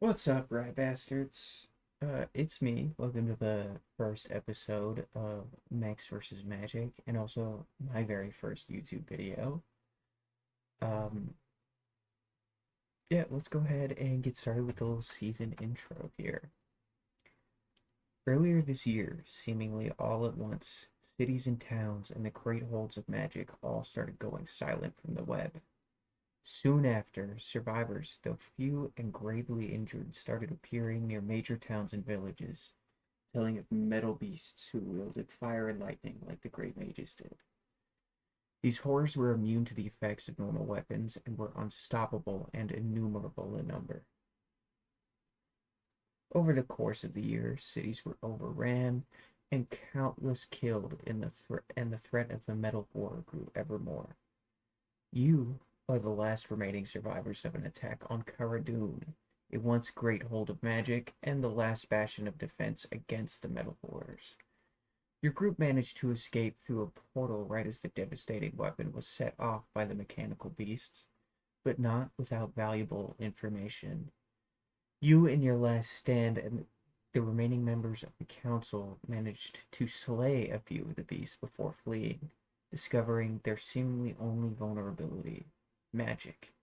What's up, Rat Bastards? It's me. Welcome to the first episode of Mechs versus Magic, and also my very first YouTube video. Um, yeah, let's go ahead and get started with the little season intro here. Earlier this year, seemingly all at once, cities and towns and the great holds of magic all started going silent from the web. Soon after, survivors, though few and gravely injured, started appearing near major towns and villages, telling of metal beasts who wielded fire and lightning like the great mages did. These horrors were immune to the effects of normal weapons and were unstoppable and innumerable in number. Over the course of the years, cities were overran and countless killed and the threat of the metal war grew ever more. You are the last remaining survivors of an attack on Cara a once great hold of magic and the last bastion of defense against the metal horrors. Your group managed to escape through a portal right as the devastating weapon was set off by the mechanical beasts, but not without valuable information. You and your last stand and the remaining members of the council managed to slay a few of the beasts before fleeing, discovering their seemingly only vulnerability: magic.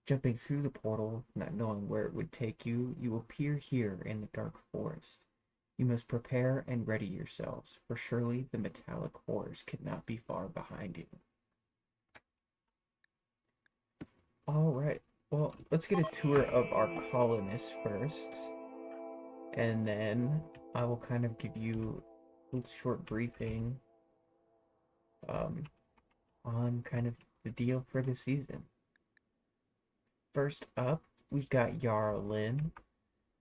Jumping through the portal, not knowing where it would take you, you appear here in the dark forest. You must prepare and ready yourselves, for surely the metallic horrors cannot be far behind you. Alright, well, let's get a tour of our colonists first, and then I will kind of give you a short briefing um, on kind of the deal for the season. First up, we've got Yara Lin.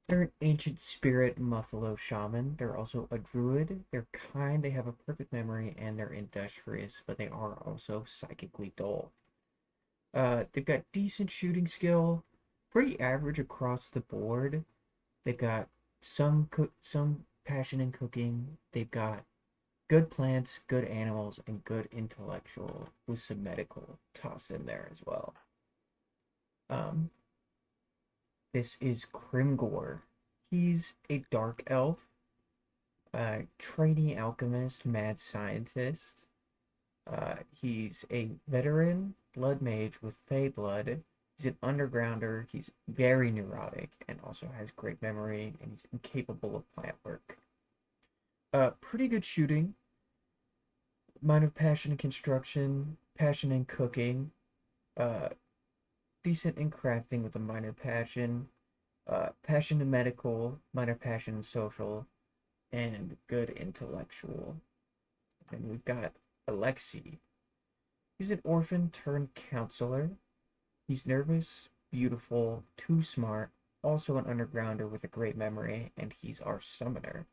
They're an ancient spirit Muffalo shaman. They're also a druid. They're kind, they have a perfect memory, and they're industrious, but they are also psychically dull. They've got decent shooting skill, pretty average across the board. They've got some passion in cooking. They've got good plants, good animals, and good intellectual with some medical tossed in there as well. Um, this is Krimgor. He's a dark elf, trainee alchemist, mad scientist. He's a veteran blood mage with fey blood. He's an undergrounder. He's very neurotic and also has great memory, and he's incapable of plant work. Pretty good shooting. Minor passion in construction, passion in cooking. Uh, Decent in crafting with a minor passion. Passion in medical, minor passion in social, and good intellectual. And we've got Alexei. He's an orphan turned counselor. He's nervous, beautiful, too smart, also an undergrounder with a great memory, and he's our summoner.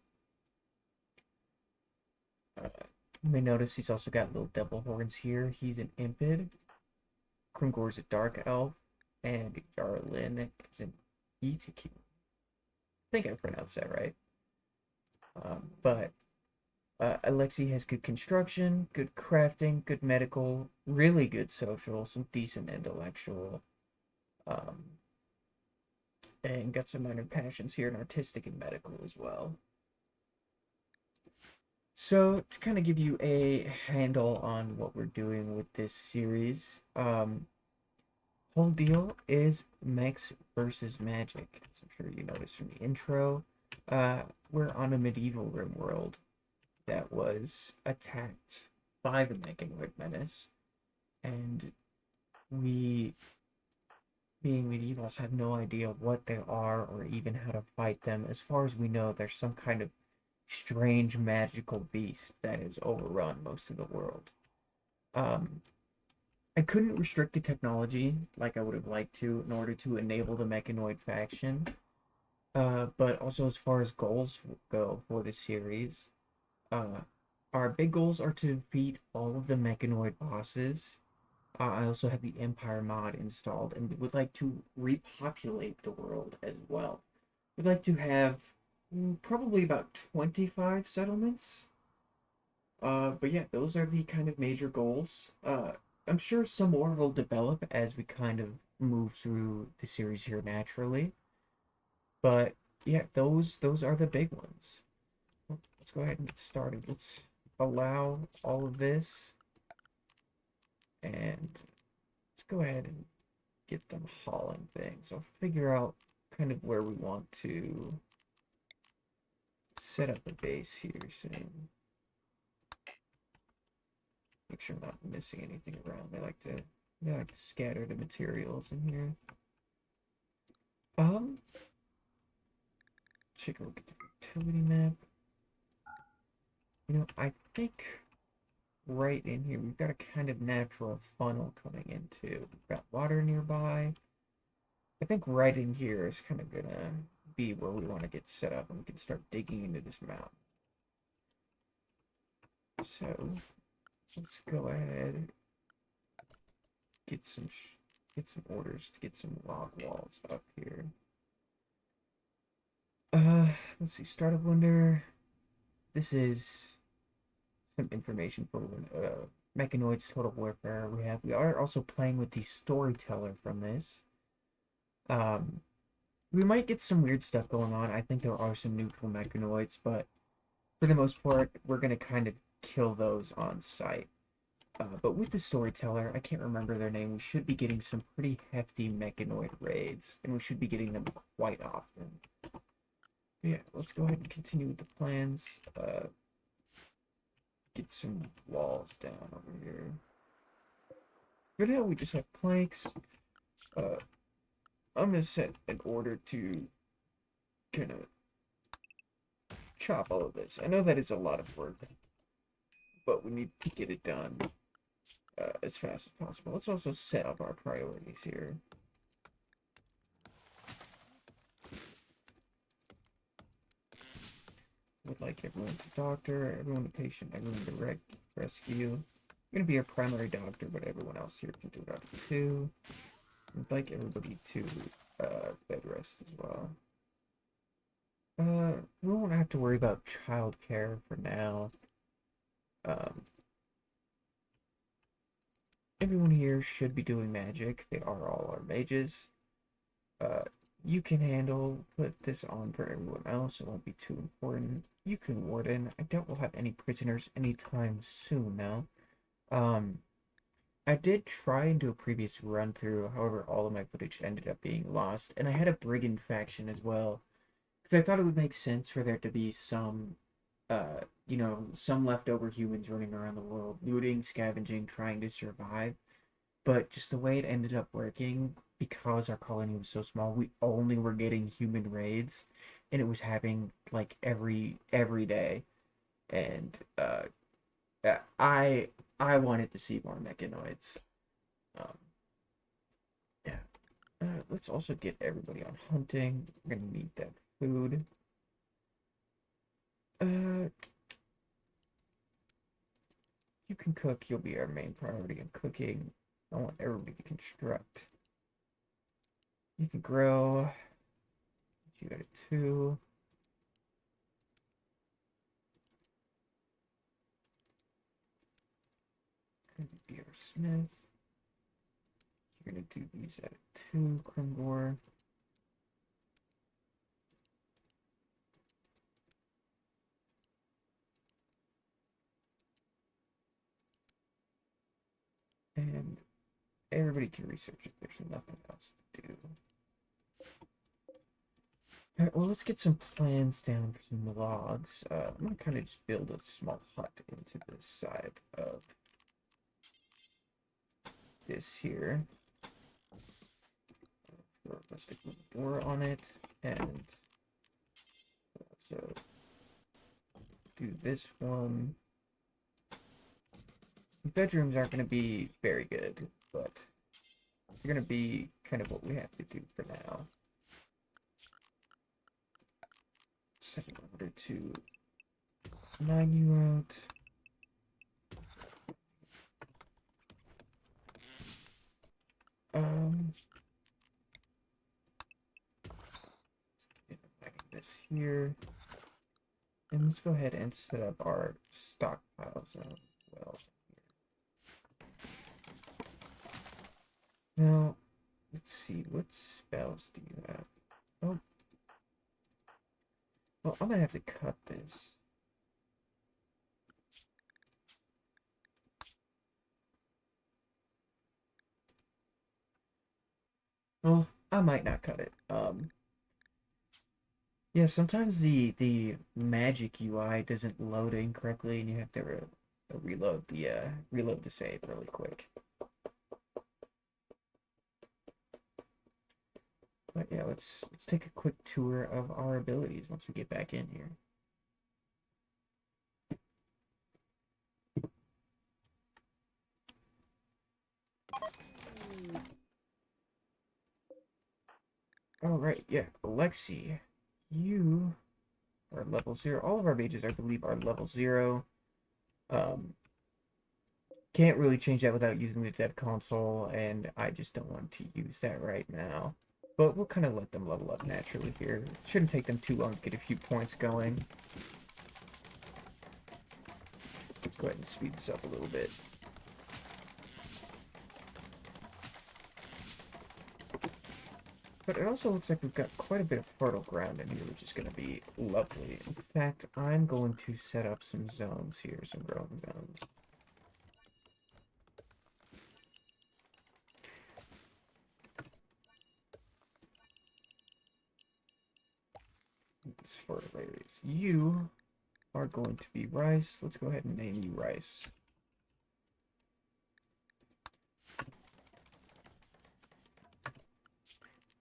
You may notice he's also got little devil horns here. He's an impid. Krimgor's a dark elf, and Yarlin is an Etiku. I think I pronounced that right. But Alexei has good construction, good crafting, good medical, really good social, some decent intellectual, um, and got some minor passions here in artistic and medical as well. So to kind of give you a handle on what we're doing with this series, whole deal is Mechs versus Magic. As I'm sure you noticed from the intro, we're on a medieval Rimworld that was attacked by the Mechanoid menace, and we, being medieval, have no idea what they are or even how to fight them. As far as we know, there's some kind of strange magical beast that has overrun most of the world. Um, I couldn't restrict the technology like I would have liked to in order to enable the Mechanoid faction. But also as far as goals go for the series, uh, our big goals are to defeat all of the Mechanoid bosses. I also have the Empire mod installed and would like to repopulate the world as well. We'd like to have probably about 25 settlements. But yeah, those are the kind of major goals. I'm sure some more will develop as we kind of move through the series here naturally. But yeah, those are the big ones. Let's go ahead and get started. Let's allow all of this, and let's go ahead and get them hauling things. I'll figure out kind of where we want to set up a base here soon. Make sure I'm not missing anything around. They like to scatter the materials in here. Check a look at the utility map. I think right in here we've got a kind of natural funnel coming into. We've got water nearby. I think right in here is kind of gonna be where we want to get set up, and we can start digging into this mountain. So let's go ahead get some orders to get some log walls up here. Let's see. Start a blender. This is some information for Mechanoids Total Warfare. We are also playing with the storyteller from this. We might get some weird stuff going on. I think there are some neutral mechanoids, but for the most part, we're gonna kind of kill those on sight. But with the storyteller, I can't remember their name. We should be getting some pretty hefty mechanoid raids, and we should be getting them quite often. But yeah, let's go ahead and continue with the plans. Get some walls down over here. Right now, we just have planks. I'm gonna set an order to kind of chop all of this. I know that is a lot of work, but we need to get it done as fast as possible. Let's also set up our priorities here. Would like everyone to doctor, everyone to patient, everyone to rescue. I'm gonna be a primary doctor, but everyone else here can do doctor too. I'd like everybody to bed rest as well. We won't have to worry about childcare for now. Everyone here should be doing magic. They are all our mages. You can put this on for everyone else. It won't be too important. You can warden. I doubt we'll have any prisoners anytime soon now. I did try and do a previous run through, however, all of my footage ended up being lost, and I had a brigand faction as well, because I thought it would make sense for there to be some, some leftover humans running around the world, looting, scavenging, trying to survive. But just the way it ended up working, because our colony was so small, we only were getting human raids, and it was happening like every day, and I I wanted to see more mechanoids. Um, yeah. Let's also get everybody on hunting. We're gonna need that food. Uh, you can cook. You'll be our main priority in cooking. I want everybody to construct. You can grow. You got it too. Gonna be our smith. You're gonna do these at 2, Krimgor. And everybody can research if there's nothing else to do. Alright, well, let's get some plans down for some logs. I'm gonna kind of just build a small hut into this side of this here. Throw a stick with a door on it, and also do this one. Bedrooms aren't gonna be very good, but they're gonna be kind of what we have to do for now. Set an order to 9 you out. Get this here. And let's go ahead and set up our stockpiles as well. Now, let's see, what spells do you have? Oh, Well, I'm gonna have to cut this. Well, I might not cut it. Yeah, sometimes the magic UI doesn't load incorrectly, and you have to reload the save really quick. But yeah, let's take a quick tour of our abilities once we get back in here. All right, yeah, Alexi, you are level 0. All of our mages, I believe, are level 0. Um, can't really change that without using the dev console, and I just don't want to use that right now. But we'll kind of let them level up naturally here. Shouldn't take them too long to get a few points going. Let's go ahead and speed this up a little bit. But it also looks like we've got quite a bit of fertile ground in here, which is going to be lovely. In fact, I'm going to set up some zones here, some growing zones. Fertilizers. You are going to be rice. Let's go ahead and name you rice.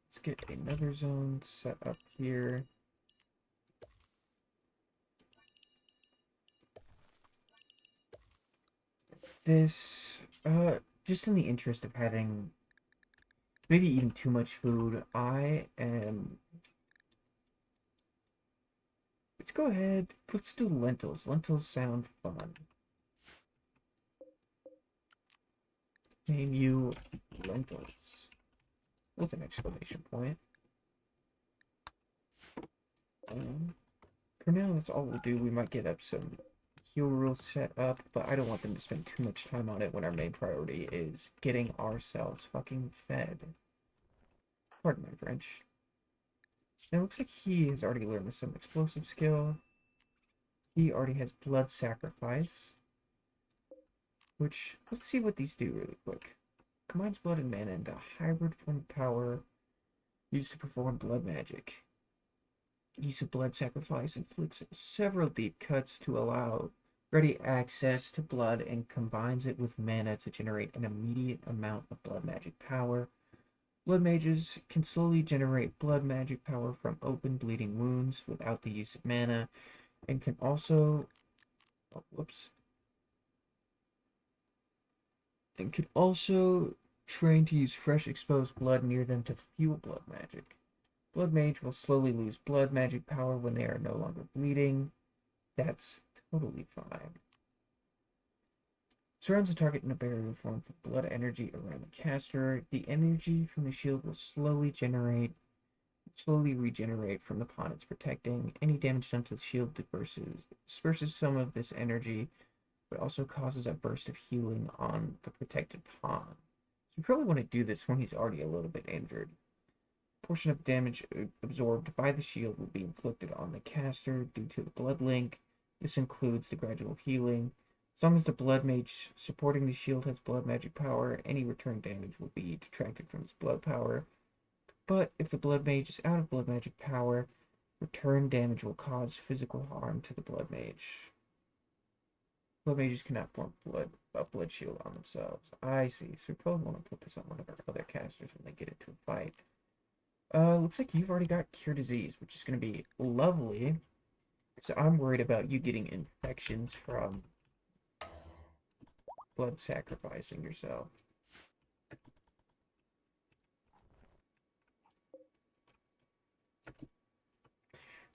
Let's get another zone set up here. This, just in the interest of having maybe eating too much food, let's go ahead, let's do lentils. Lentils sound fun. Name you lentils with an exclamation point. For now, that's all we'll do. We might get up some heal rules set up, but I don't want them to spend too much time on it when our main priority is getting ourselves fucking fed. Pardon my French. Now, it looks like he has already learned some explosive skill. He already has blood sacrifice. Which, let's see what these do really quick. Combines blood and mana into a hybrid form of power used to perform blood magic. Use of blood sacrifice inflicts several deep cuts to allow ready access to blood and combines it with mana to generate an immediate amount of blood magic power. Blood mages can slowly generate blood magic power from open bleeding wounds without the use of mana, and can also train to use fresh exposed blood near them to fuel blood magic. Blood mage will slowly lose blood magic power when they are no longer bleeding. That's totally fine. Surrounds the target in a barrier form for blood energy around the caster. The energy from the shield will slowly regenerate from the pawn it's protecting. Any damage done to the shield disperses some of this energy, but also causes a burst of healing on the protected pawn. So you probably want to do this when he's already a little bit injured. A portion of damage absorbed by the shield will be inflicted on the caster due to the blood link. This includes the gradual healing. As long as the blood mage supporting the shield has blood magic power, any return damage will be detracted from its blood power. But if the blood mage is out of blood magic power, return damage will cause physical harm to the blood mage. Blood mages cannot form a blood shield on themselves. I see. So we probably want to put this on one of our other casters when they get into a fight. Looks like you've already got Cure Disease, which is going to be lovely. So I'm worried about you getting infections from blood sacrificing yourself.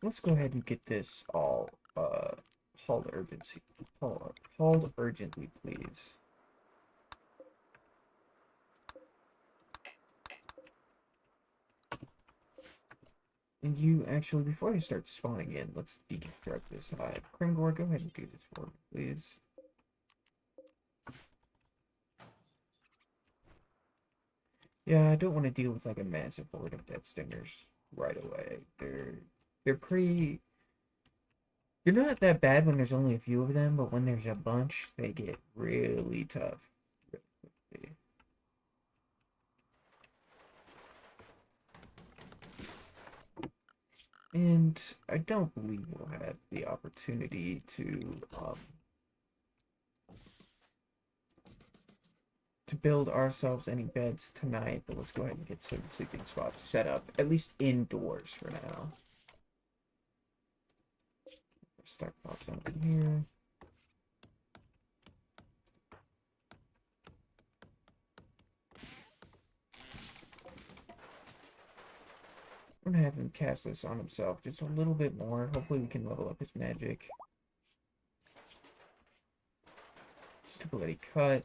Let's go ahead and get this all hauled urgently, please. And you actually, before I start spawning in, let's deconstruct this hive. Krimgor, go ahead and do this for me, please. Yeah, I don't want to deal with like a massive horde of death stingers right away. They're pretty They're not that bad when there's only a few of them, but when there's a bunch, they get really tough. And I don't believe we'll have the opportunity to build ourselves any beds tonight, but let's go ahead and get some sleeping spots set up, at least indoors for now. Start box over here. I'm gonna have him cast this on himself just a little bit more. Hopefully we can level up his magic. Stability cut.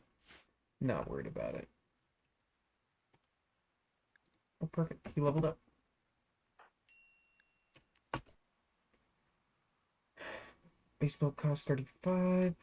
Not worried about it. Oh, perfect. He leveled up. Baseball cost 35.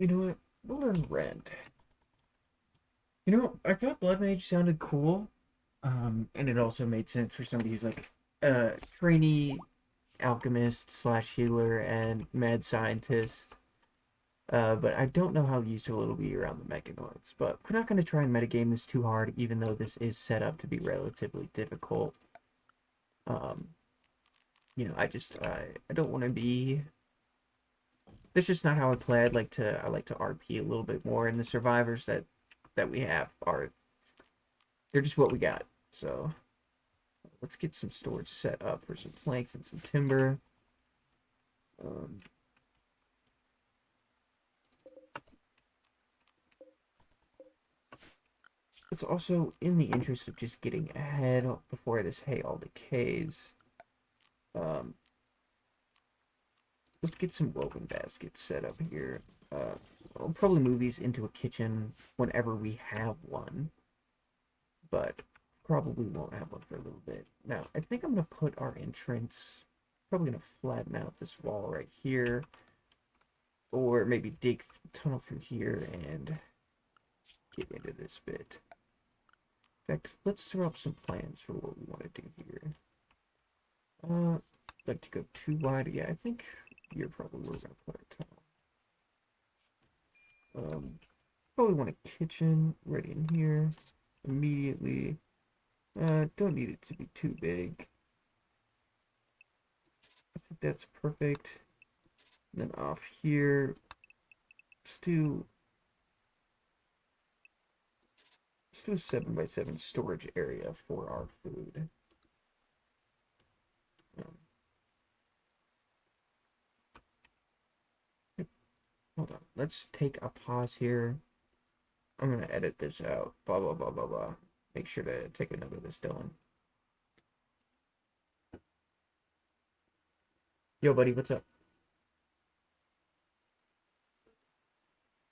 You know what? We'll learn Rend. You know, I thought Blood Mage sounded cool. And it also made sense for somebody who's like a trainee alchemist slash healer and mad scientist. But I don't know how useful it'll be around the mechanoids. But we're not going to try and metagame this too hard, even though this is set up to be relatively difficult. Um, I don't want to be. That's just not how I play. I like to RP a little bit more, and the survivors that we have are they're just what we got. So let's get some storage set up for some planks and some timber. Um, it's also in the interest of just getting ahead before this hay all decays. Um, let's get some woven baskets set up here. I'll probably move these into a kitchen whenever we have one, but probably won't have one for a little bit. Now, I think I'm going to put our entrance, probably going to flatten out this wall right here, or maybe dig a tunnel through here and get into this bit. In fact, let's throw up some plans for what we want to do here. Like to go too wide. Yeah, I think you're probably where we're going to put our tunnel. Probably want a kitchen right in here immediately. Don't need it to be too big. I think that's perfect. And then off here, let's do a 7x7 storage area for our food. Um, hold on, let's take a pause here. I'm gonna edit this out. Blah blah blah blah blah. Make sure to take a note of this, Dylan. Yo, buddy, what's up?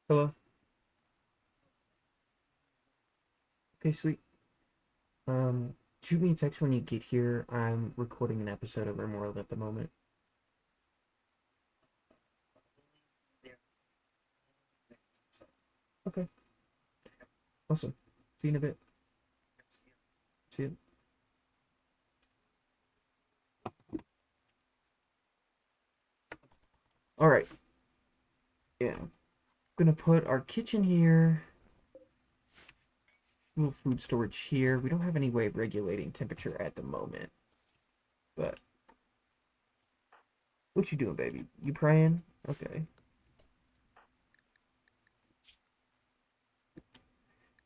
Hello. Okay, sweet. Shoot me a text when you get here. I'm recording an episode of Rimworld at the moment. Okay, awesome. See you in a bit. See you. All right. Yeah. I'm gonna put our kitchen here. Little food storage here. We don't have any way of regulating temperature at the moment. But what you doing, baby? You praying? Okay.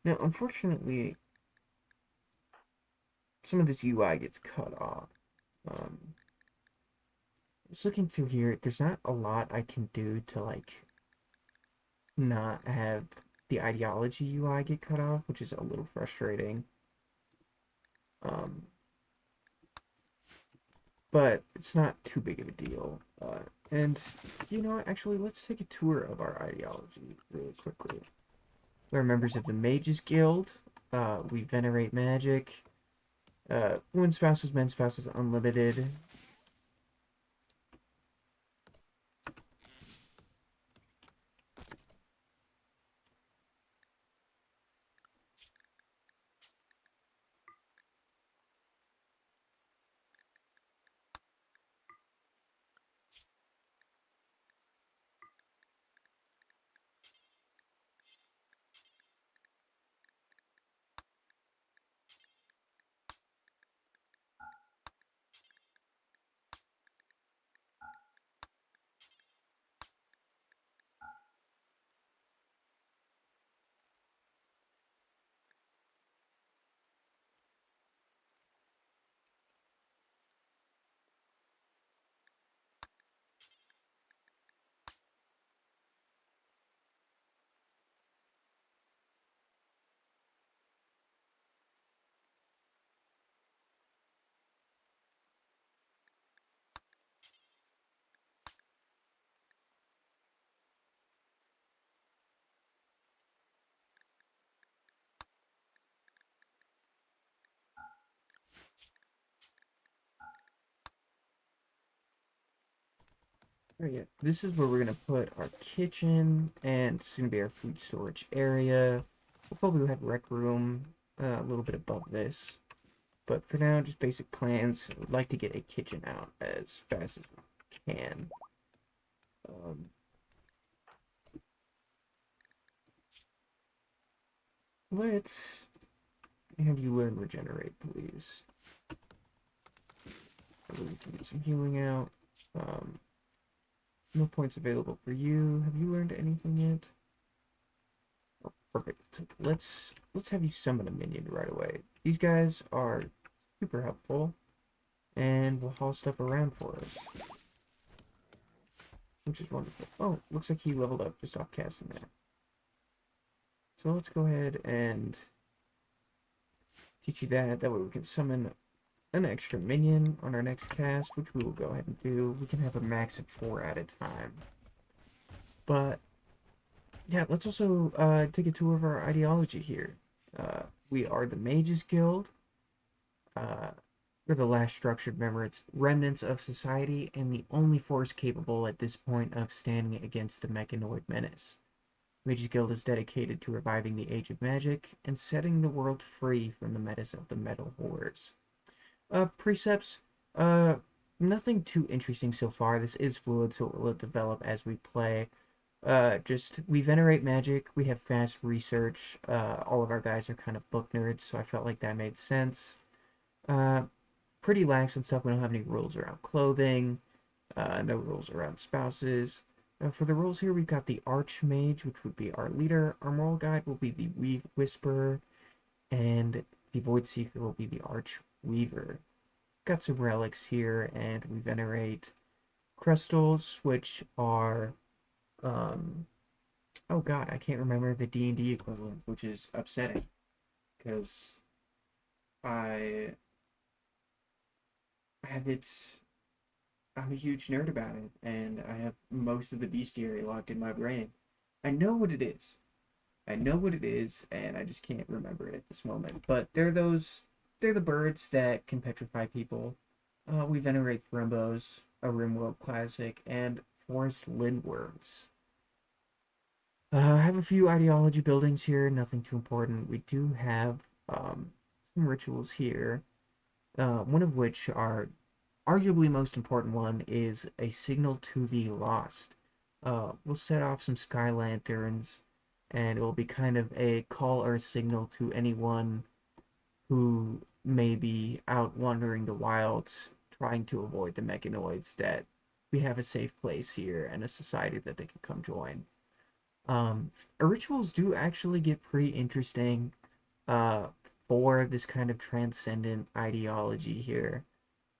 Now, unfortunately, some of this UI gets cut off. Just looking through here, there's not a lot I can do to like not have the ideology UI get cut off, which is a little frustrating. Um, but it's not too big of a deal. And you know, actually, let's take a tour of our ideology really quickly. We're members of the Mages Guild. We venerate magic. Women spouses, men spouses, unlimited. Oh yeah, this is where we're gonna put our kitchen, and it's gonna be our food storage area. We'll probably have rec room a little bit above this, but for now, just basic plans. I'd like to get a kitchen out as fast as we can. Um, let's have you learn regenerate, please. So we can get some healing out. Um, no points available for you. Have you learned anything yet? Oh, perfect. Let's have you summon a minion right away. These guys are super helpful and will haul stuff around for us, which is wonderful. Oh, looks like he leveled up just off casting that. So let's go ahead and teach you that. That way we can summon an extra minion on our next cast, which we will go ahead and do. We can have a max of 4 at a time. But yeah, let's also take a tour of our ideology here. We are the Mages Guild. Uh, we're the last structured remnants of society, and the only force capable at this point of standing against the mechanoid menace. Mages Guild is dedicated to reviving the Age of Magic and setting the world free from the menace of the metal horrors. Precepts, uh, nothing too interesting so far. This is fluid, so it will develop as we play. Just we venerate magic. We have fast research. All of our guys are kind of book nerds, so I felt like that made sense. Uh, Pretty lax on stuff. We don't have any rules around clothing. No rules around spouses. For the rules here, we've got the Archmage, which would be our leader. Our moral guide will be the Whisperer, and the Void Seeker will be the Archweaver. Got some relics here, and we venerate crystals, which are um, oh god, I can't remember the D&D equivalent, which is upsetting because I have it. I'm a huge nerd about it, and I have most of the bestiary locked in my brain. I know what it is. I know what it is, and I just can't remember it at this moment. But they're the birds that can petrify people. We venerate Thrumbos, a Rimworld classic, and forest lindworms. I have a few ideology buildings here, nothing too important. We do have some rituals here, one of which are arguably most important one is a signal to the lost. We'll set off some sky lanterns, and it will be kind of a call or a signal to anyone who may be out wandering the wilds, trying to avoid the mechanoids, that we have a safe place here and a society that they can come join. Our rituals do actually get pretty interesting uh, for this kind of transcendent ideology here.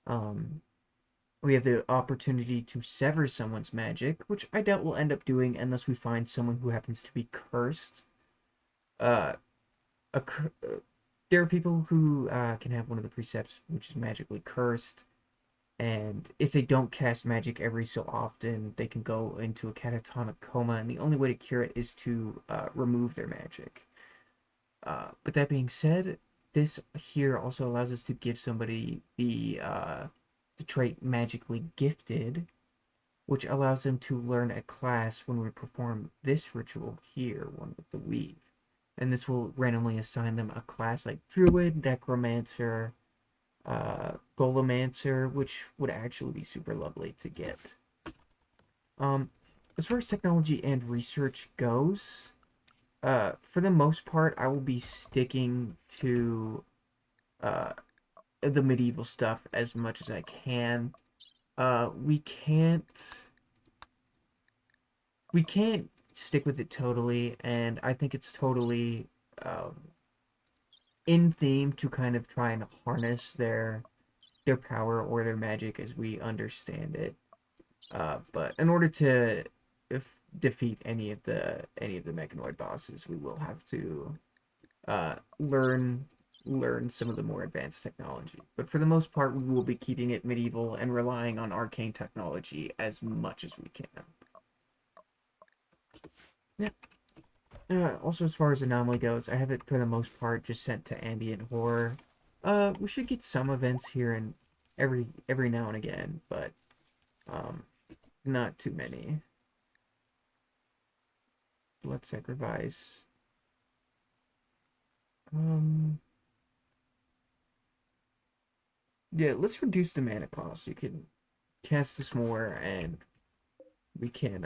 Um, we have the opportunity to sever someone's magic, which I doubt we'll end up doing unless we find someone who happens to be cursed. Uh, a, there are people who can have one of the precepts, which is magically cursed. And if they don't cast magic every so often, they can go into a catatonic coma, and the only way to cure it is to remove their magic. But that being said, this here also allows us to give somebody the trait magically gifted, which allows them to learn a class when we perform this ritual here, one with the weave. And this will randomly assign them a class like Druid, Necromancer, Golomancer, which would actually be super lovely to get. Um, as far as technology and research goes, for the most part, I will be sticking to uh, the medieval stuff as much as I can. We can't stick with it totally, and I think it's totally um, in theme to kind of try and harness their power or their magic as we understand it. But in order to if, defeat any of the mechanoid bosses, we will have to learn some of the more advanced technology. But for the most part, we will be keeping it medieval and relying on arcane technology as much as we can. Yeah. Also, as far as Anomaly goes, I have it for the most part just set to ambient horror. We should get some events here and every now and again, but um, not too many. Blood sacrifice. Um, yeah, let's reduce the mana cost. You can cast this more, and we can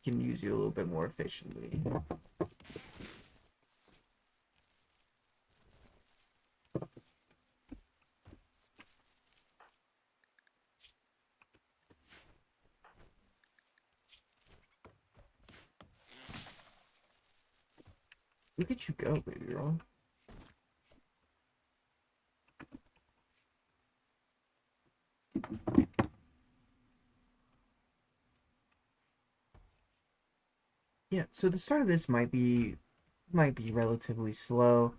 use you a little bit more efficiently. Look at you go, baby girl. Yeah, so the start of this might be relatively slow.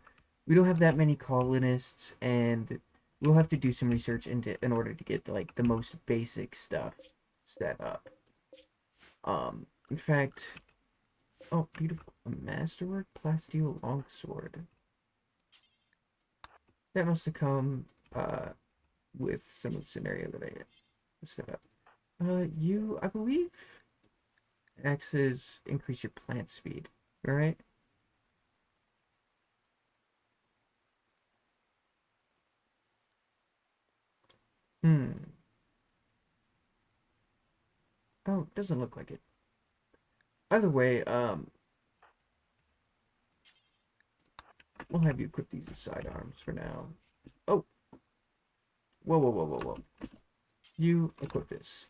We don't have that many colonists, and we'll have to do some research in order to get like the most basic stuff set up. In fact, oh, beautiful, a masterwork plasteel longsword. That must have come with some of the scenario that I set up. I believe, axes increase your plant speed. All right. Hmm. Oh, doesn't look like it. Either way, we'll have you equip these as sidearms for now. Oh, whoa, whoa, whoa, whoa, whoa. You equip this.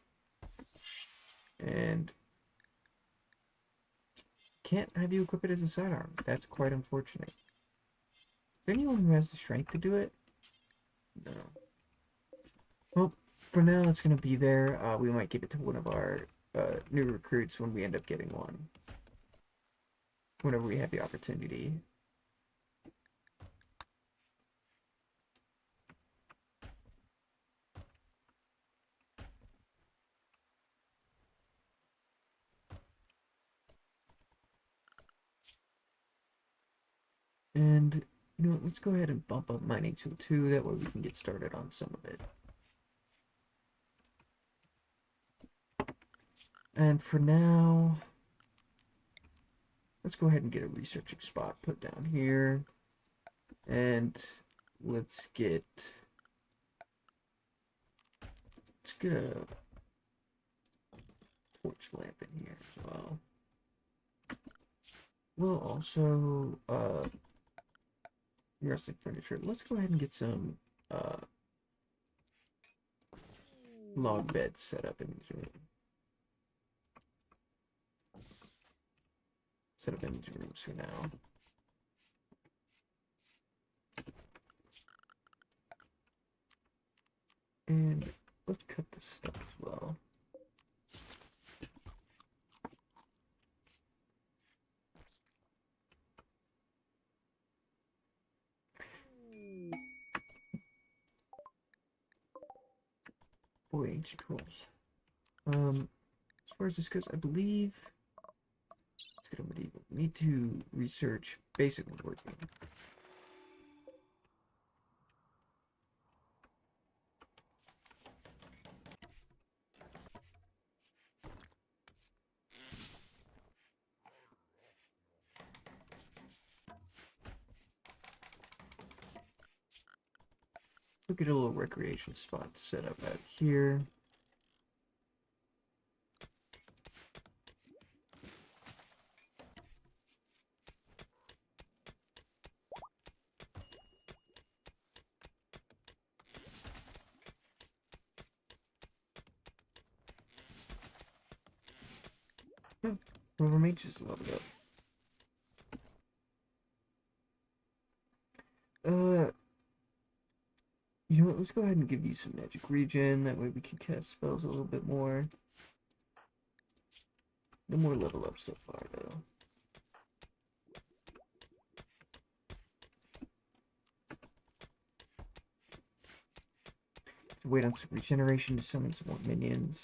And can't have you equip it as a sidearm. That's quite unfortunate. Is anyone who has the strength to do it? No. Well, for now, it's going to be there. We might give it to one of our new recruits when we end up getting one. Whenever we have the opportunity. And, let's go ahead and bump up mining tool 2. That way we can get started on some of it. And for now, let's go ahead and get a researching spot put down here. And let's get a torch lamp in here as well. We'll also rustic furniture. Let's go ahead and get some log beds set up in these rooms. Set up in these rooms for now. And let's cut this stuff as well. Boy, ancient trolls. As far as this goes, I believe let's get a medieval. Need to research basic woodworking. We'll get a little recreation spot set up out here. Oh, River Mage is leveled up. You know what? Let's go ahead and give you some magic regen. That way we can cast spells a little bit more. No more level up so far, though. Let's wait on some regeneration to summon some more minions.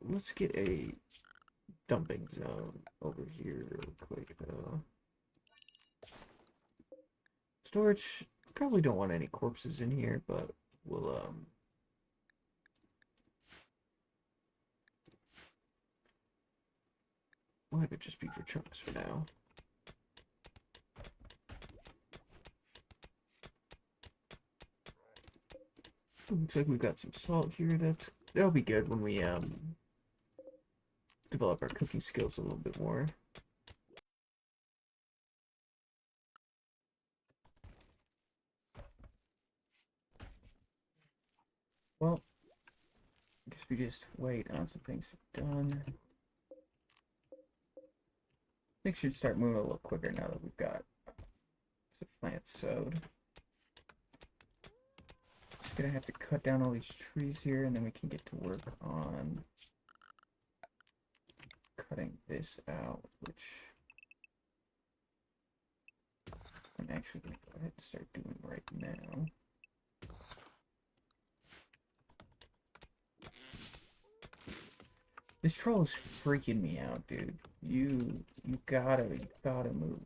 Let's get a dumping zone over here real quick, though. Storage, probably don't want any corpses in here, but we'll, we'll have it just be for chunks for now. Looks like we've got some salt here. That'll be good when we develop our cooking skills a little bit more. Well, I guess we just wait on some things done. Things should start moving a little quicker now that we've got some plants sowed. Just gonna have to cut down all these trees here, and then we can get to work on cutting this out, which I'm actually gonna go ahead and start doing right now. This troll is freaking me out, dude. You gotta move.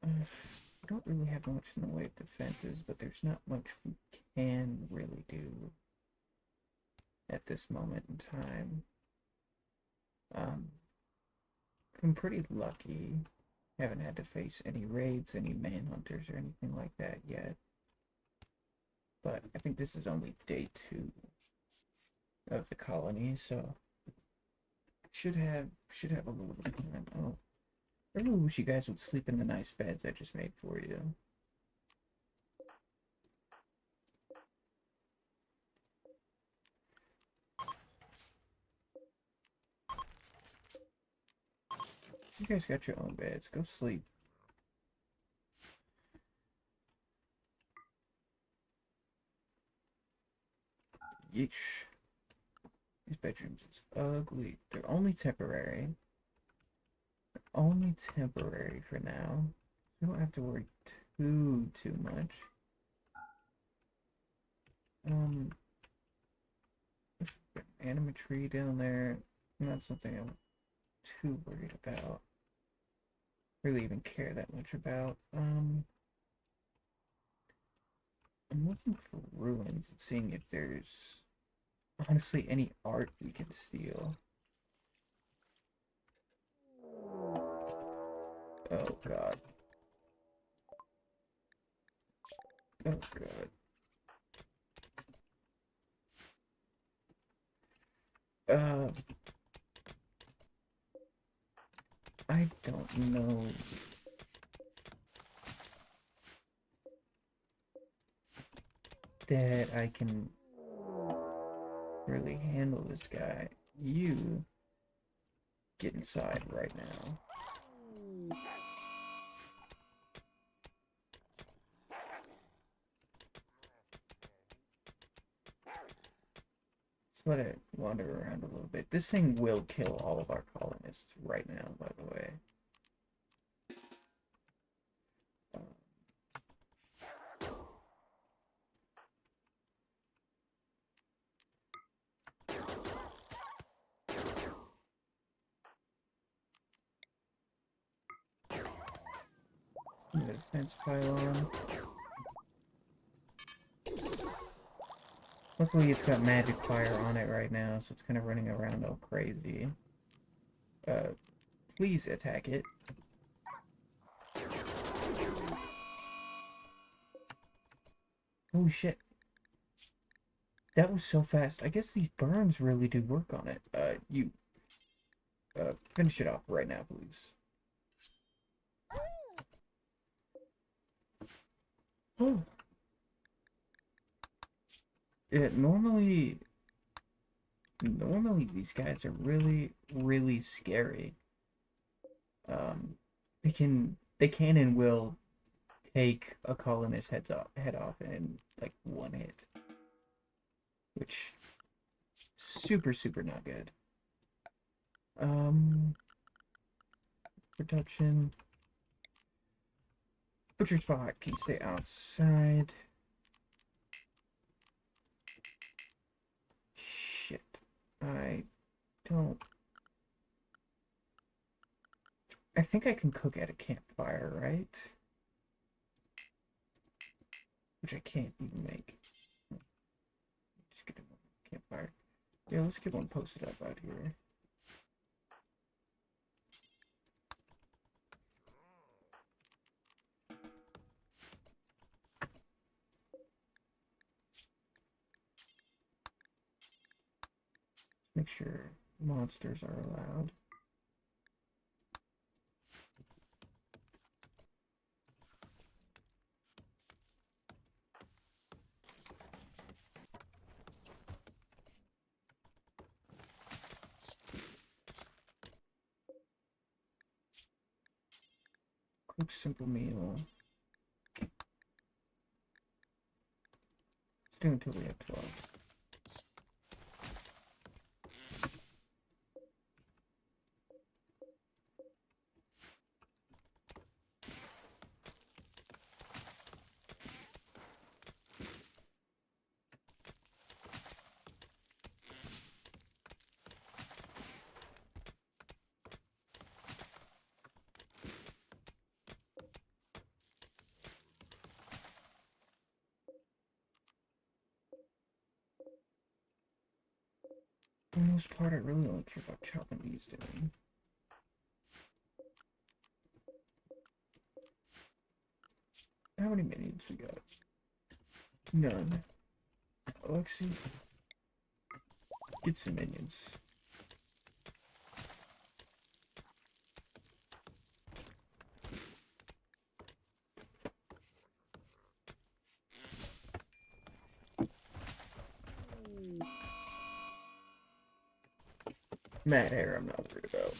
We don't really have much in the way of defenses, but there's not much we can really do at this moment in time. I'm pretty lucky. Haven't had to face any raids, any manhunters, or anything like that yet. But I think this is only day 2 of the colony, so should have a little bit of time. Oh, I really wish you guys would sleep in the nice beds I just made for you. You guys got your own beds. Go sleep. Yeesh. These bedrooms is ugly. They're only temporary. Only temporary for now. We don't have to worry too much. Animatry down there. Not something I'm too worried about. Really even care that much about. I'm looking for ruins and seeing if there's honestly any art we can steal. Oh god. Oh god. I don't know that I can really handle this guy. You get inside right now. Let's let it wander around a little bit. This thing will kill all of our colonists right now, by the way. Put a defense pylon. Luckily, it's got magic fire on it right now, so it's kind of running around all crazy. Please attack it. Holy shit. That was so fast. I guess these burns really do work on it. Finish it off right now, please. Oh. Yeah, normally these guys are really, really scary. They can and will take a colonist's head off in like one hit, which super super not good. Um, Production. Butcher spot can stay outside. Shit, I don't. I think I can cook at a campfire, right? Which I can't even make. Just get a campfire. Yeah, let's get one posted up out here. Make sure monsters are allowed. Quick simple meal. Let's do until we have 12. For the most part, I really don't care about chopping these down. How many minions we got? None. Alexi, get some minions. Mad hair, I'm not worried about.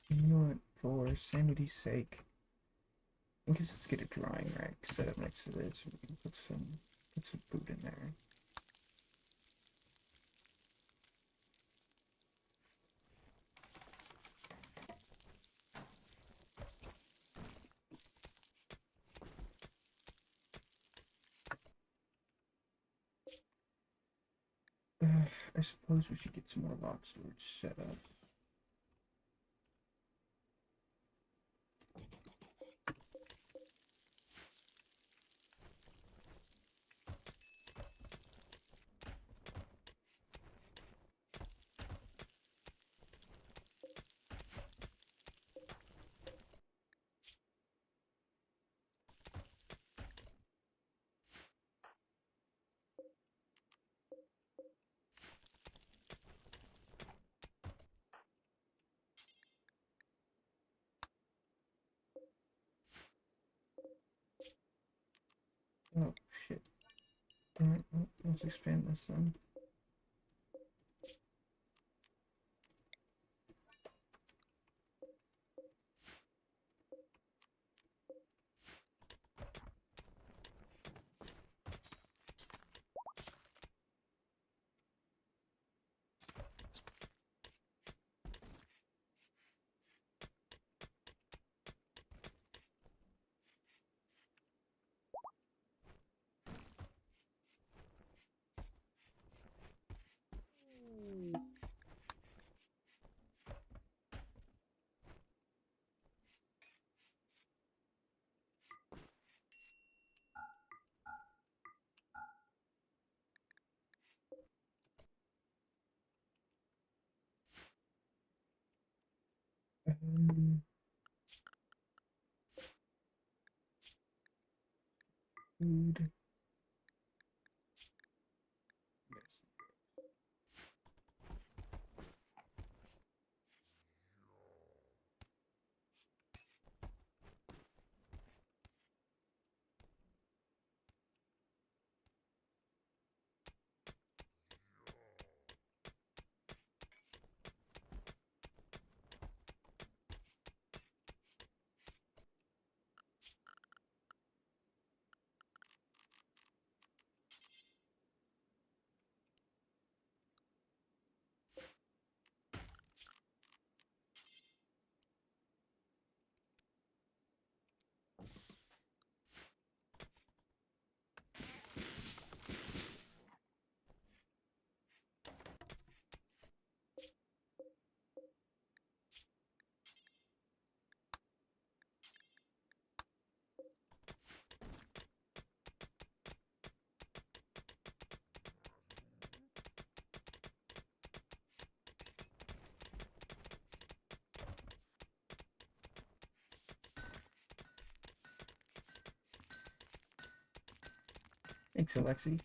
You know what? For sanity's sake, I guess let's get a drying rack set up next to this. We can put some food in there. I suppose we should get some more lock storage set up. let's expand this then. Um, food. Yes. Thanks, Alexi.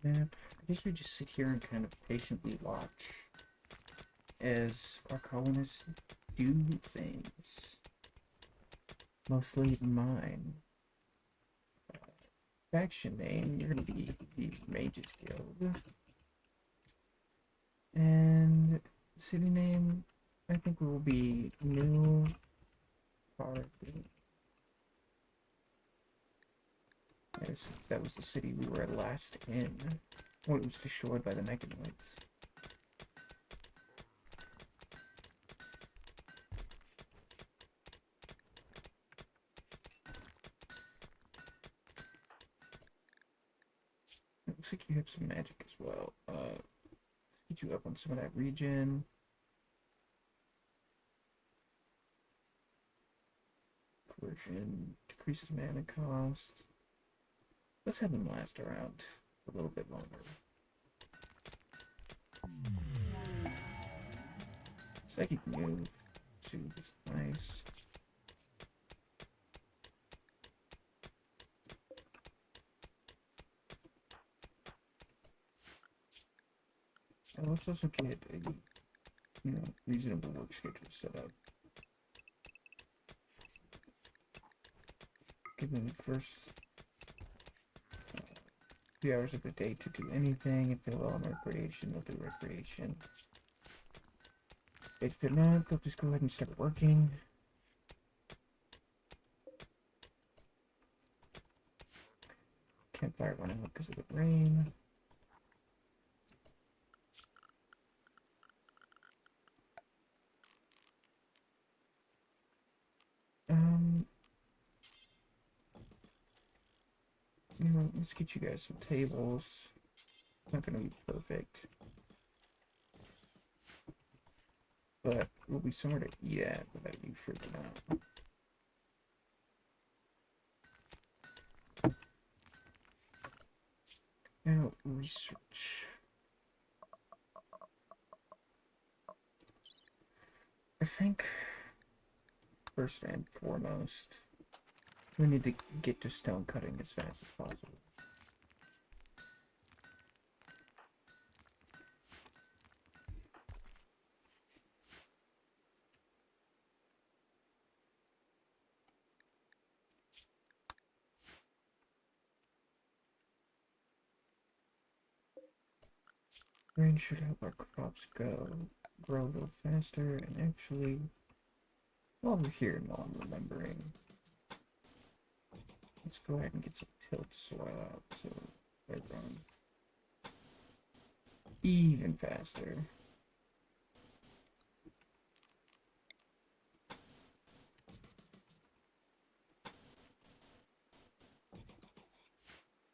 Yeah, I guess we just sit here and kind of patiently watch as our colonists do things. Mostly mine. Faction name, you're gonna be the Mages Guild. And city name, I think will be New Harvey. Yes, that was the city we were last in. Well, it was destroyed by the Mechanoids. It looks like you have some magic as well. Let's get you up on some of that regen. Coercion decreases mana cost. Let's have them last around a little bit longer. Psychic move to this nice. And let's also get a reasonable work schedule set up. Give them the first few hours of the day to do anything. If they're low on recreation, they'll do recreation. If they're not, they'll just go ahead and start working. Campfire went out because of the rain. Let's get you guys some tables. It's not gonna be perfect, but we'll be somewhere to eat at without you freaking out. Now, research. think first and foremost, we need to get to stone cutting as fast as possible. Rain should help our crops grow a little faster, and actually, while we're here, while I'm remembering, let's go ahead and get some tilt soil out so they're growing even faster.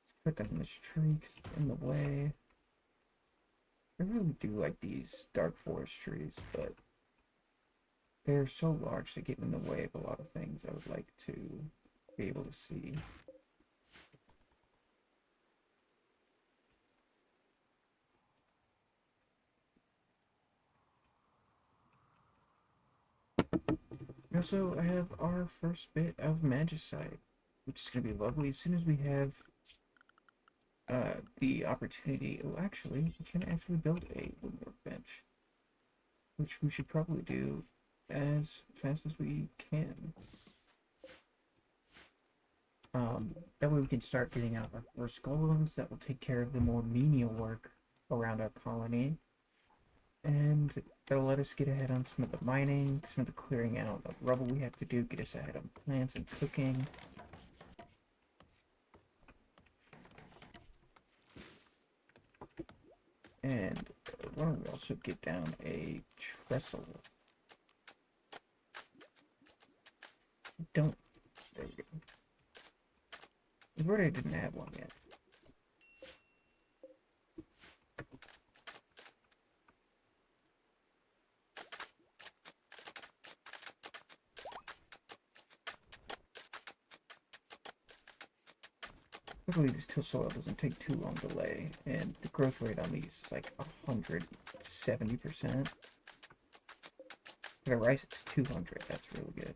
Let's put that in this tree because it's in the way. I really do like these dark forest trees, but they're so large they get in the way of a lot of things I would like to be able to see. We also have our first bit of magicite, which is going to be lovely. As soon as we have the opportunity, oh, actually, we can actually build a wood workbench, which we should probably do as fast as we can. That way we can start getting out our first golems that will take care of the more menial work around our colony. And that'll let us get ahead on some of the mining, some of the clearing out of rubble we have to do, get us ahead on plants and cooking. And why don't we also get down a trestle? There we go. I didn't have one yet. Luckily, this till soil doesn't take too long to lay, and the growth rate on these is like 170%. For the rice, it's 200. That's really good.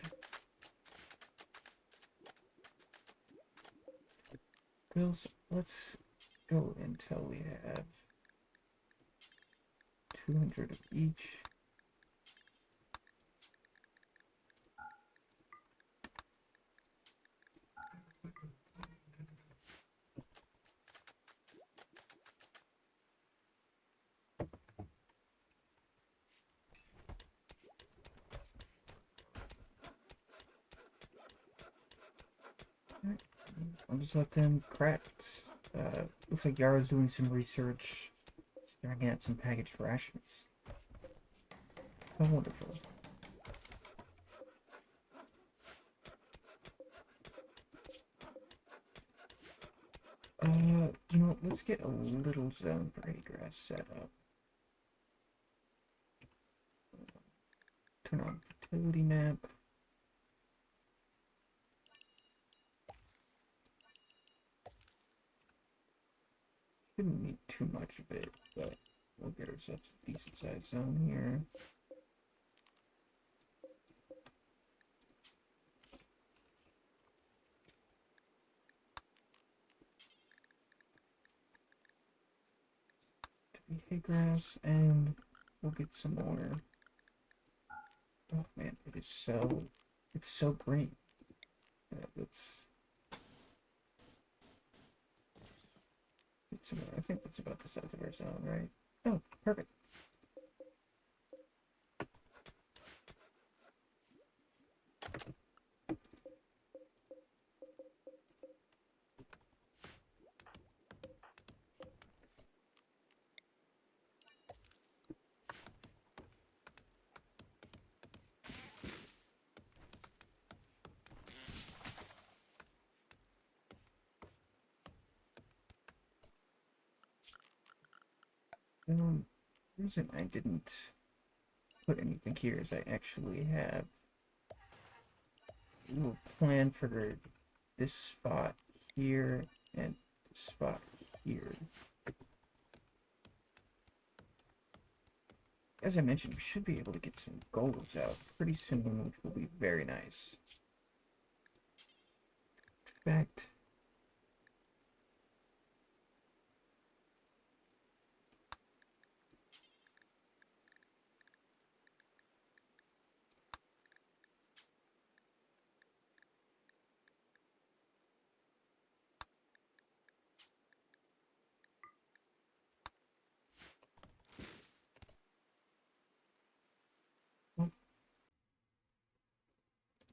Bills, let's go until we have 200 of each. I'll just let them craft. Looks like Yara's doing some research, staring at some packaged rations. How wonderful. You know, let's get a little zone for hay grass set up. Turn on fertility map. Shouldn't need too much of it, but we'll get ourselves a decent sized zone here. Hay grass, and we'll get some more. Oh man, it's so green. I think that's about the size of our zone, right? Oh, perfect. The reason I didn't put anything here is I actually have a little plan for this spot here and this spot here. as I mentioned, we should be able to get some goals out pretty soon, which will be very nice. In fact,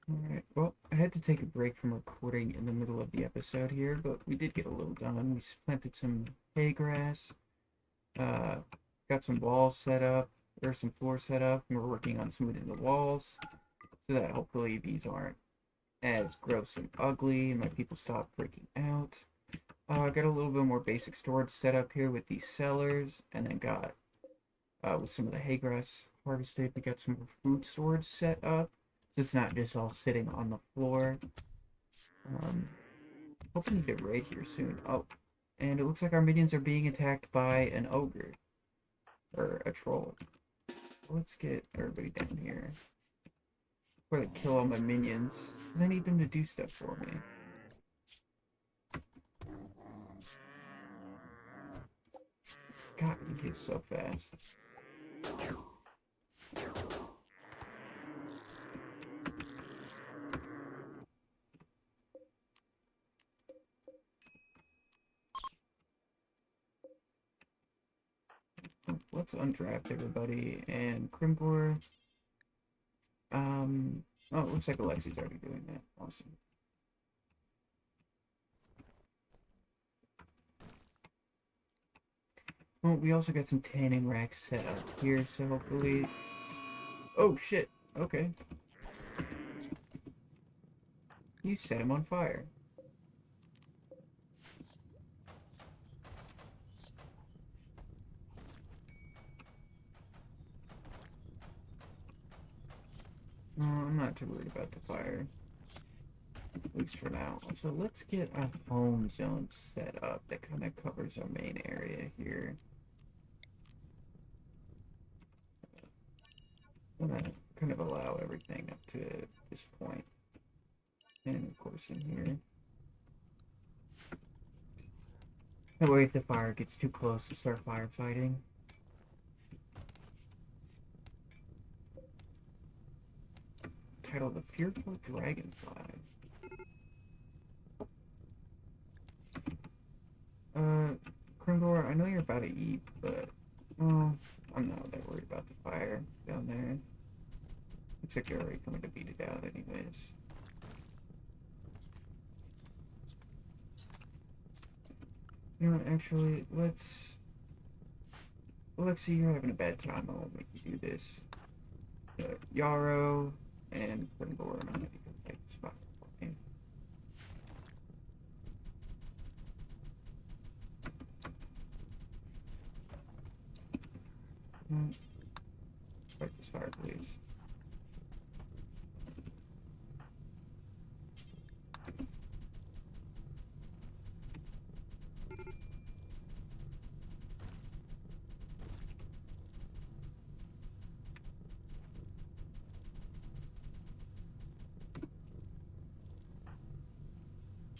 alright, well, I had to take a break from recording in the middle of the episode here, but we did get a little done. We planted some hay grass, uh, got some walls set up, or some floors set up, and we're working on smoothing the walls, so that hopefully these aren't as gross and ugly, and my people stop freaking out. I got a little bit more basic storage set up here with these cellars, and then got, with some of the hay grass harvested, we got some more food storage set up. So it's not just all sitting on the floor. Um, Hoping to get raid here soon. Oh, and it looks like our minions are being attacked by an ogre. Or a troll. Let's get everybody down here. Before they kill all my minions. I need them to do stuff for me. God, he hits so fast. Let's undraft everybody. And Crimbor. Oh, it looks like Alexi's already doing that. Awesome. Well, we also got some tanning racks set up here, so hopefully... Oh, shit. Okay. You set him on fire. No, I'm not too worried about the fire. At least for now. So let's get a home zone set up that kind of covers our main area here. I'm gonna kind of allow everything up to this point. And of course in here. That way if the fire gets too close to start firefighting. Title The Fearful Dragonfly. Krindor, I know you're about to eat, but well, I'm not that worried about the fire down there. Looks like you're already coming to beat it out anyways. You know what, actually, Alexi, you're having a bad time. I won't make you do this. Yarrow and Krindor, I'm gonna go fight this fire for me. Fight this fire, please.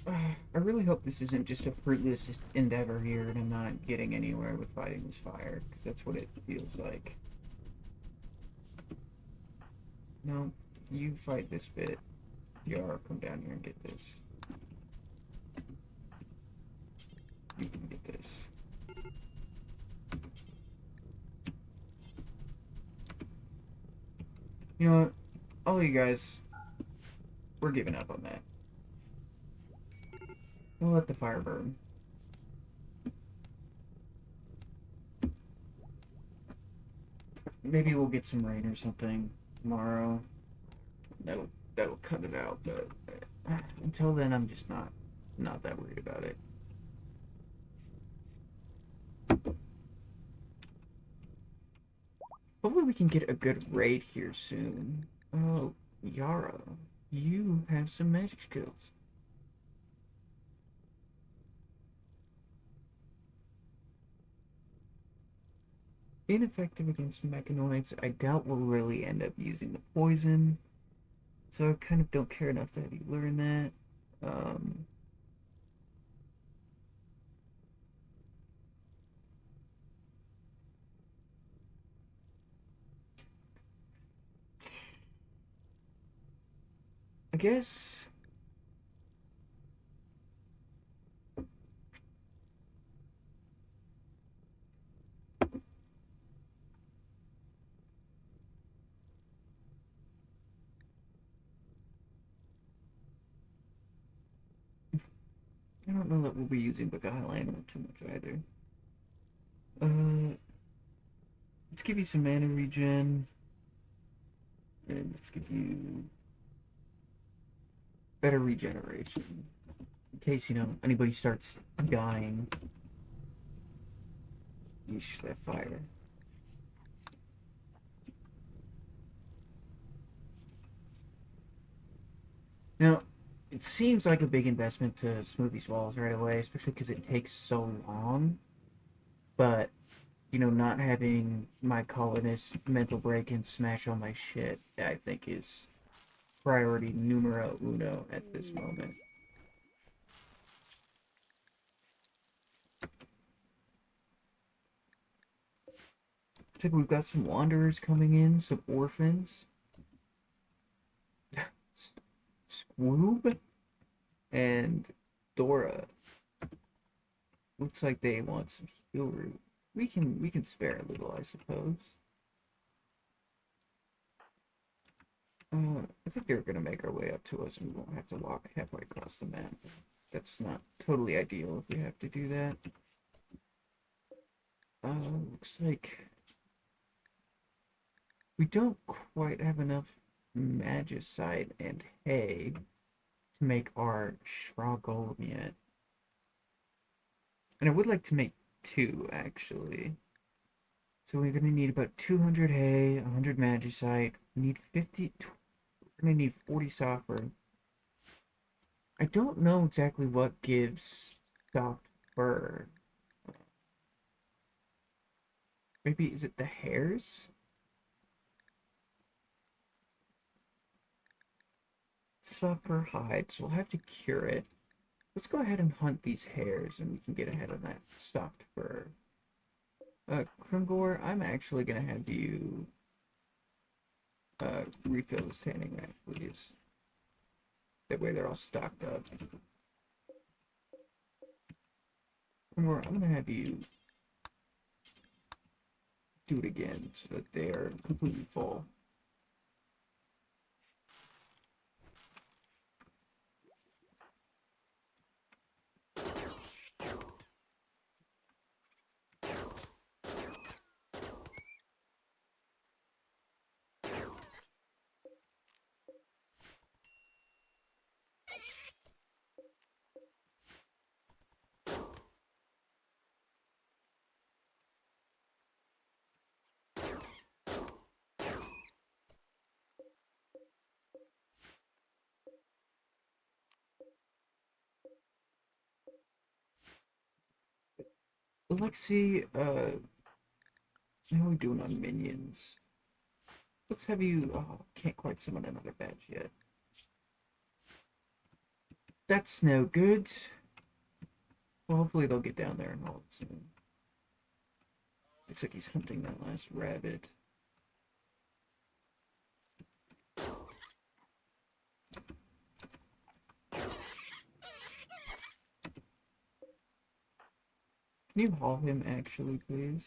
I really hope this isn't just a fruitless endeavor here and I'm not getting anywhere with fighting this fire, because that's what it feels like. No, you fight this bit. Yar, come down here and get this. You can get this. You know what? All you guys, we're giving up on that. We'll let the fire burn. Maybe we'll get some rain or something tomorrow. That'll cut it out, but until then I'm just not that worried about it. Hopefully we can get a good raid here soon. Oh, Yara, you have some magic skills. ineffective against mechanoids. I doubt we'll really end up using the poison, so I kind of don't care enough to have you learn that. Um, I guess I don't know that we'll be using Beguile Animal too much either. Uh, let's give you some mana regen, and let's give you better regeneration in case anybody starts dying. Yeesh, that fire. Now, it seems like a big investment to smooth these walls right away, especially because it takes so long. But, not having my colonists mental break and smash all my shit, I think is priority numero uno at this moment. Looks like we've got some wanderers coming in, some orphans. Squoob and Dora. Looks like they want some heal root. We can spare a little, I suppose. I think they're gonna make our way up to us and we won't have to walk halfway across the map. That's not totally ideal if we have to do that. Looks like we don't quite have enough magicite and hay to make our straw golem yet. And I would like to make two, actually. So we're gonna need about 200 hay, 100 magicite. We need 50. We're gonna need 40 sulfur. I don't know exactly what gives soft fur. Maybe is it the hairs? Soft fur hides. We'll have to cure it. Let's go ahead and hunt these hairs, and we can get ahead of that soft fur. Krimgor, I'm actually gonna have you refill the standing rack, please. That way they're all stocked up. Krimgor, I'm gonna have you do it again so that they are completely full. Alexi, how are we doing on minions? Let's have you. Oh, can't quite summon another badge yet. That's no good. Well, hopefully they'll get down there and hold it soon. Looks like he's hunting that last rabbit. Can you haul him actually, please?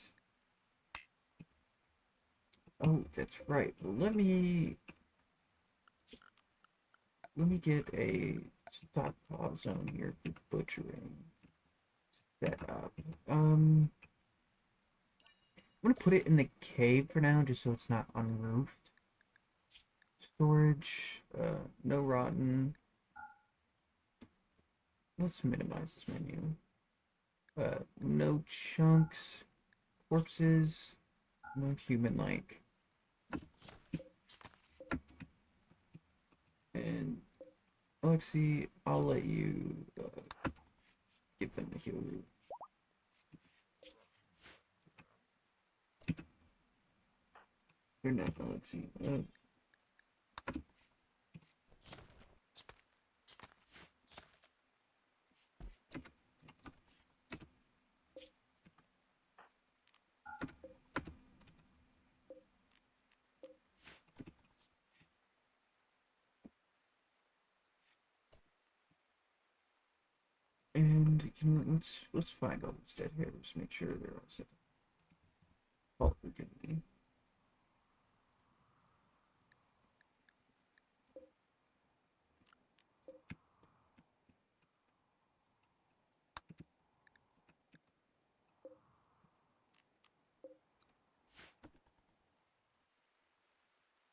Oh, that's right. Well, let me get a stockpile zone here for butchering set up. I'm gonna put it in the cave for now, just so it's not unroofed. Storage, no rotten. Let's minimize this menu. No chunks, corpses, no human-like. And Alexi, I'll let you give them the heal root. You're not Alexi. And you know, let's find all these dead hairs. Make sure they're all set. Oh, we're gonna be.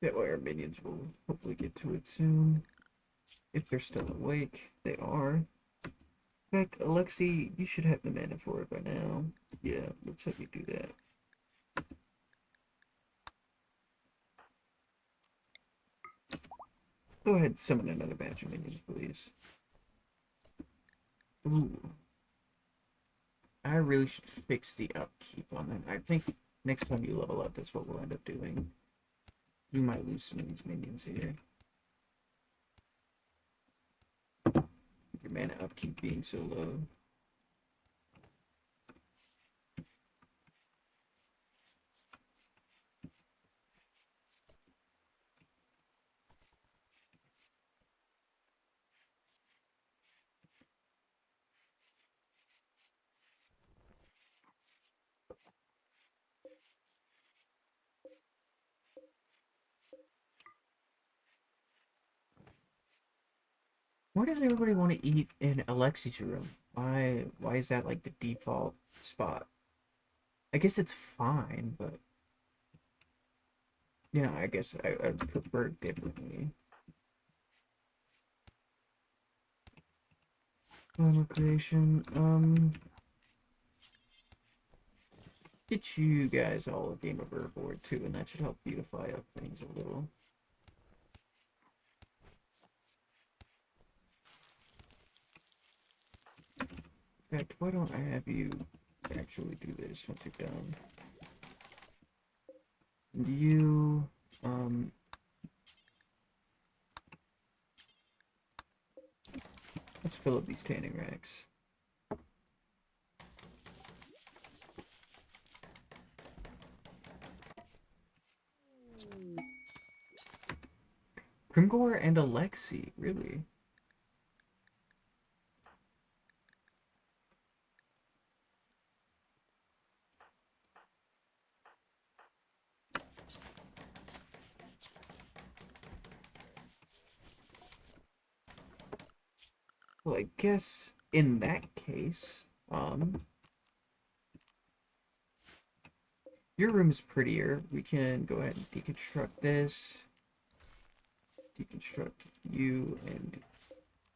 That way our minions will hopefully get to it soon. If they're still awake, they are. In fact, Alexi, you should have the mana for it by now. Yeah, let's have you do that. Go ahead and summon another batch of minions, please. Ooh. I really should fix the upkeep on that. I think next time you level up, that's what we'll end up doing. You might lose some of these minions here. Your mana upkeep being so low. Where does everybody want to eat in Alexi's room? Why is that like the default spot? I guess it's fine, but yeah, I guess I prefer it differently. Recreation, get you guys all a game of Herbivore too, and that should help beautify up things a little. In fact, why don't I have you actually do this once you're done? You, let's fill up these tanning racks. Grimgor and Alexi, really? Well, I guess in that case, your room is prettier. We can go ahead and deconstruct this. Deconstruct you and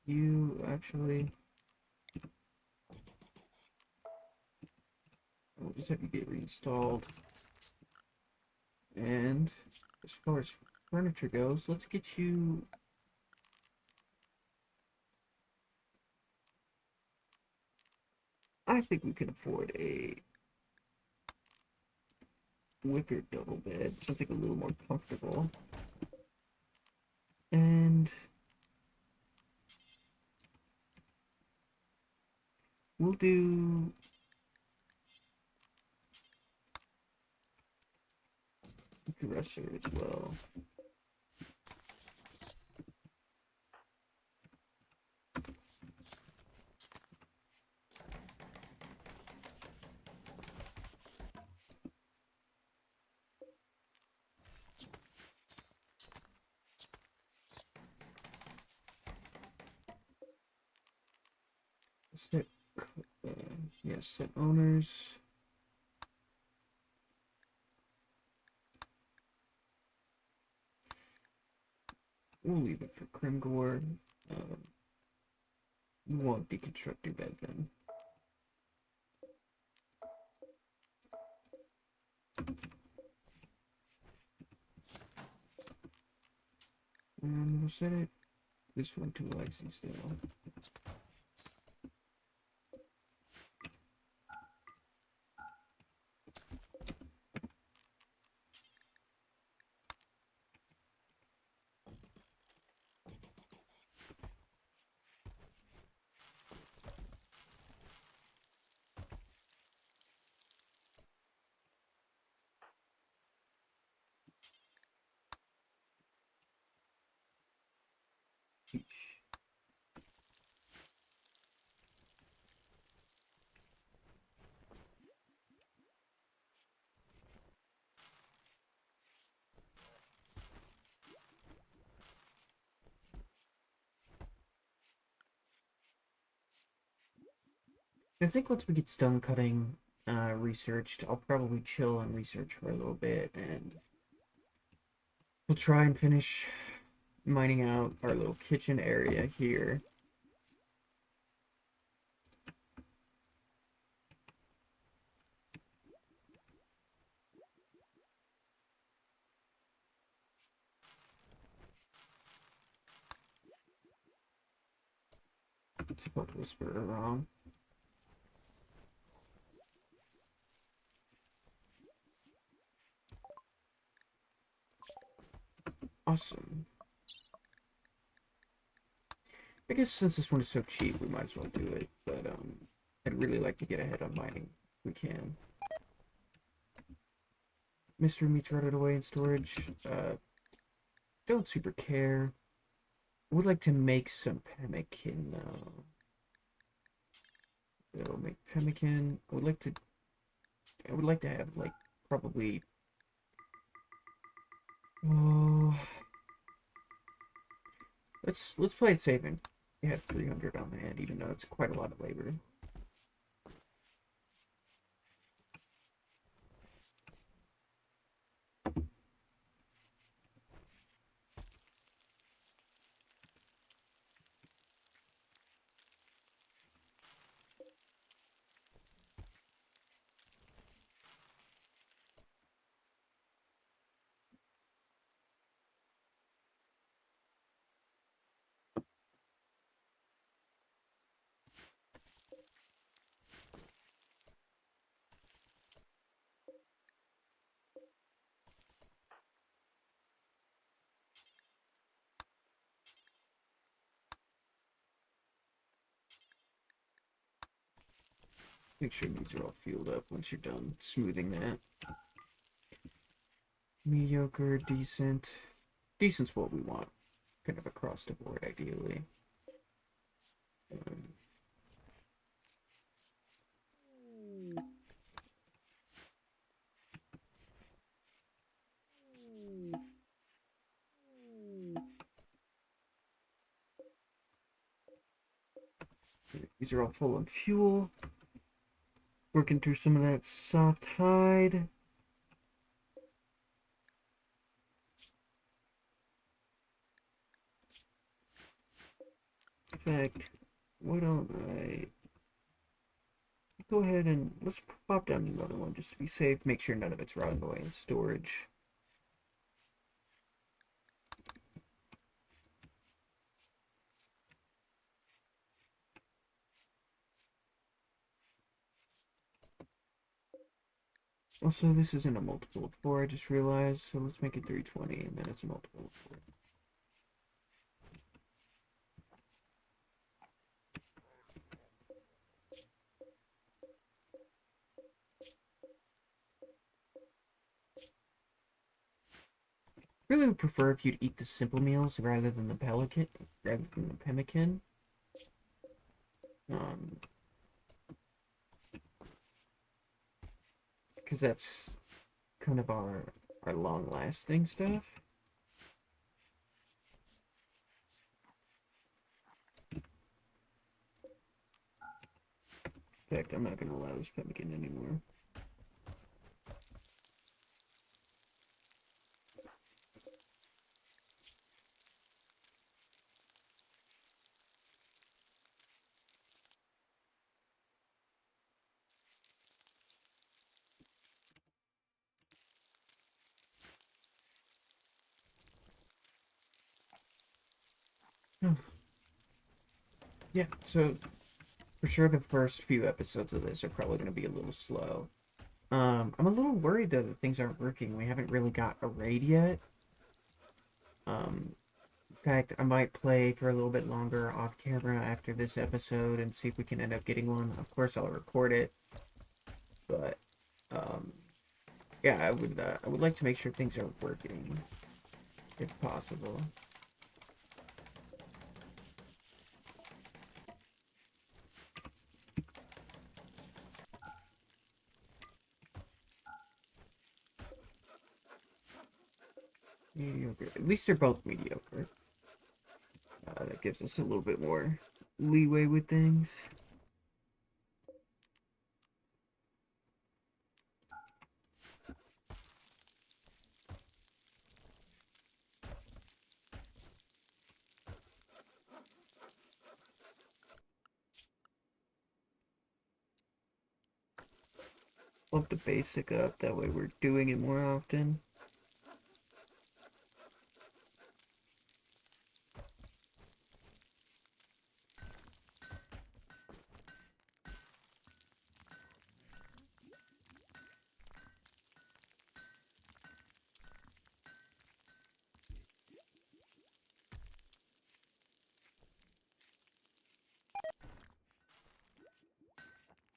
you, actually. We'll just have you get reinstalled. And as far as furniture goes, let's get you... I think we can afford a wicker double bed, something a little more comfortable. And we'll do dresser as well. Set, yeah, set owners. We'll leave it for Grimgor. We won't deconstruct your bed then. And we'll set it this one to Lexi still. I think once we get stone cutting researched, I'll probably chill and research for a little bit, and we'll try and finish mining out our little kitchen area here. Spelled whisperer wrong. Awesome. I guess since this one is so cheap, we might as well do it. But I'd really like to get ahead on mining if we can. Mystery meats rotted away in storage. Don't super care. I would like to make some pemmican though. It'll make pemmican. I would like to have like probably oh let's play it safe and have 300 on hand, even though it's quite a lot of labor. Make sure these are all fueled up once you're done smoothing that. Mediocre, decent. Decent's what we want. Kind of across the board, ideally. Um, these are all full of fuel. Working through some of that soft hide. In fact, why don't I go ahead and let's pop down another one just to be safe. Make sure none of it's rotting away in storage. Also, this isn't a multiple of 4, I just realized, so let's make it 320, and then it's a multiple of 4. Really would prefer if you'd eat the simple meals rather than the pemmican. Um, because that's kind of our long-lasting stuff. In fact, I'm not gonna allow this pemmican anymore. Yeah, so for sure the first few episodes of this are probably gonna be a little slow. I'm a little worried though that things aren't working. We haven't really got a raid yet. In fact, I might play for a little bit longer off camera after this episode and see if we can end up getting one. Of course, I'll record it, but um, yeah, I would like to make sure things are working if possible. Mediocre. At least they're both mediocre. That gives us a little bit more leeway with things. Bump the basic up, that way we're doing it more often.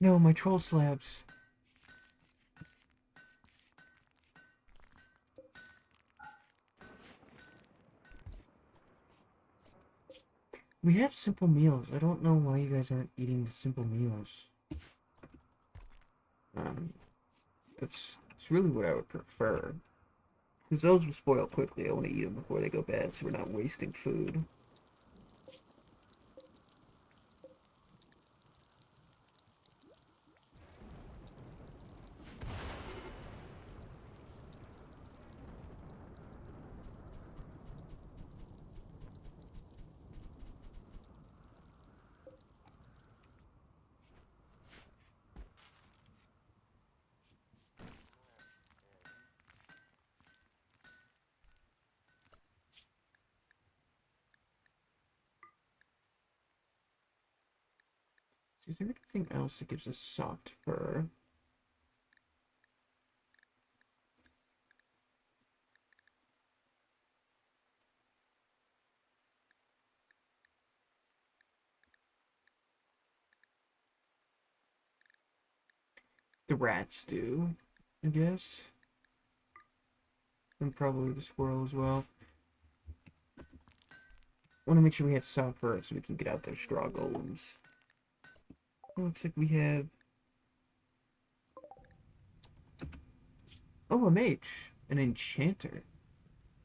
No, my troll slabs. We have simple meals. I don't know why you guys aren't eating the simple meals. Um, that's really what I would prefer. Because those will spoil quickly. I want to eat them before they go bad, so we're not wasting food. Is there anything else that gives us soft fur? The rats do, I guess. And probably the squirrel as well. Want to make sure we have soft fur so we can get out those straw golems. It looks like we have... Oh, a mage. An enchanter.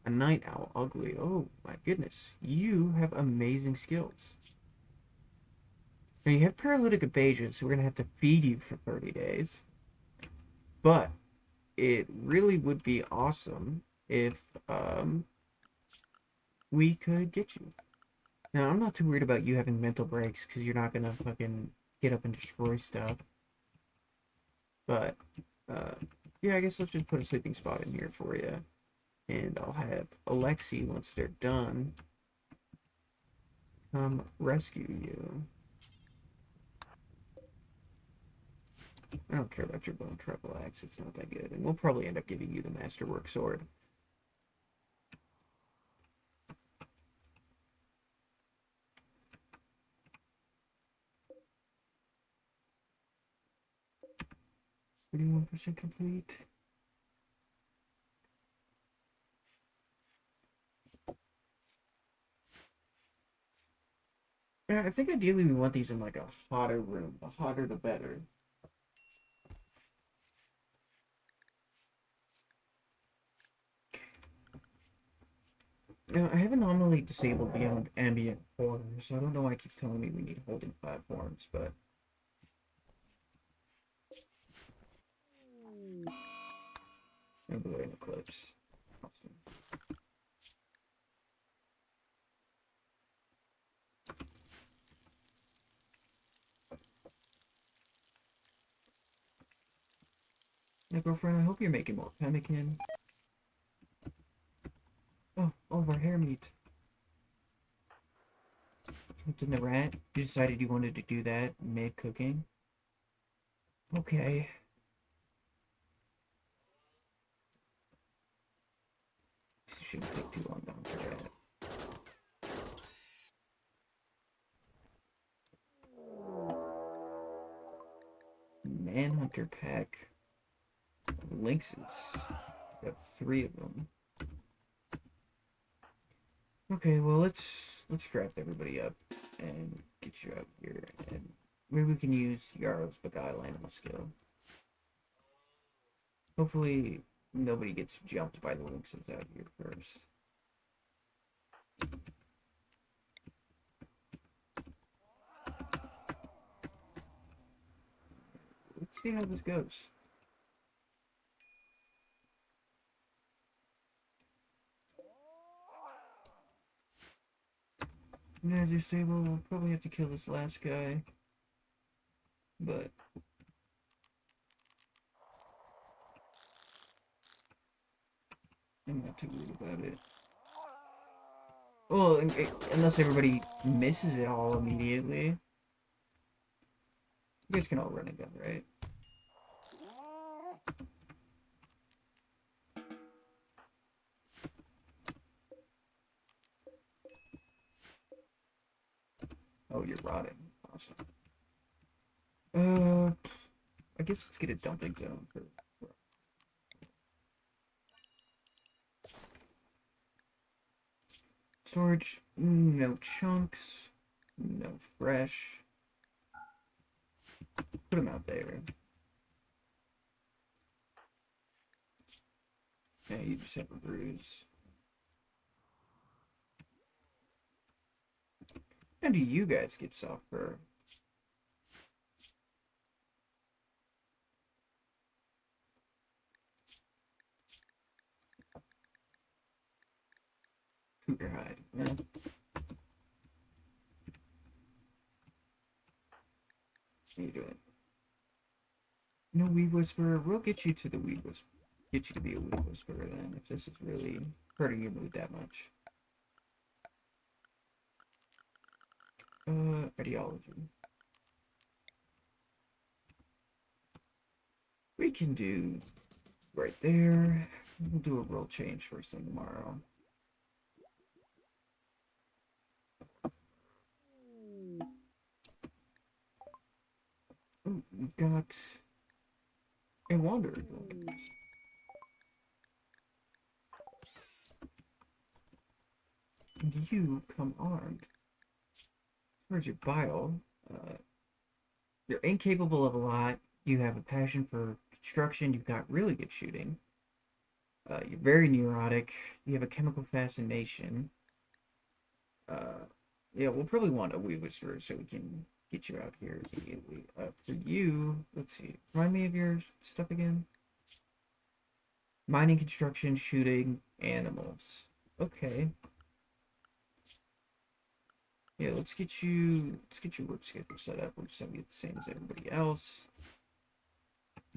A night owl. Ugly. Oh, my goodness. You have amazing skills. Now, you have paralytic evasion, so we're going to have to feed you for 30 days. But it really would be awesome if we could get you. Now, I'm not too worried about you having mental breaks because you're not going to fucking get up and destroy stuff. But, uh, yeah, I guess let's just put a sleeping spot in here for you. And I'll have Alexi, once they're done, come rescue you. I don't care about your bone treble axe, it's not that good. And we'll probably end up giving you the masterwork sword. "31% complete." Yeah, I think ideally we want these in like a hotter room. The hotter the better. Now, I have anomaly disabled beyond ambient order, so I don't know why it keeps telling me we need holding platforms, but... Overlay and Eclipse. Awesome. Now, girlfriend, I hope you're making more pemmican. Oh, all of our hair meat. Something the rat. You decided you wanted to do that mid cooking. Okay. This shouldn't take too long down for that. Manhunter pack. Lynxes. Got 3 of them. Okay, well let's draft everybody up and get you out here, and maybe we can use Yarrow's Beguile Animal skill. Hopefully nobody gets jumped by the lynxes out here first. Let's see how this goes. As you're stable, we'll probably have to kill this last guy, but I'm not too worried about it. Well, unless everybody misses it all immediately. You guys can all run again, right? Oh, you're rotting. Awesome. I guess let's get a dumping zone for storage. No chunks. No fresh. Put them out there. Yeah, you just have a bruise. How do you guys get soft fur? Cougar hide. Yeah. How you doing? No weed whisperer. We'll get you to the weed whisperer. Get you to be a weed whisperer then, if this is really hurting your mood that much. Ideology. We can do right there. We'll do a role change first thing tomorrow. Ooh, we've got a wanderer. And you come armed. Where's your bio? Uh, you're incapable of a lot. You have a passion for construction. You've got really good shooting. You're very neurotic. You have a chemical fascination. Uh, yeah, we'll probably want a wee whisperer so we can get you out here immediately. For you, let's see. Remind me of your stuff again. Mining, construction, shooting, animals. Okay. Yeah, let's get your work schedule set up. We're just gonna be the same as everybody else.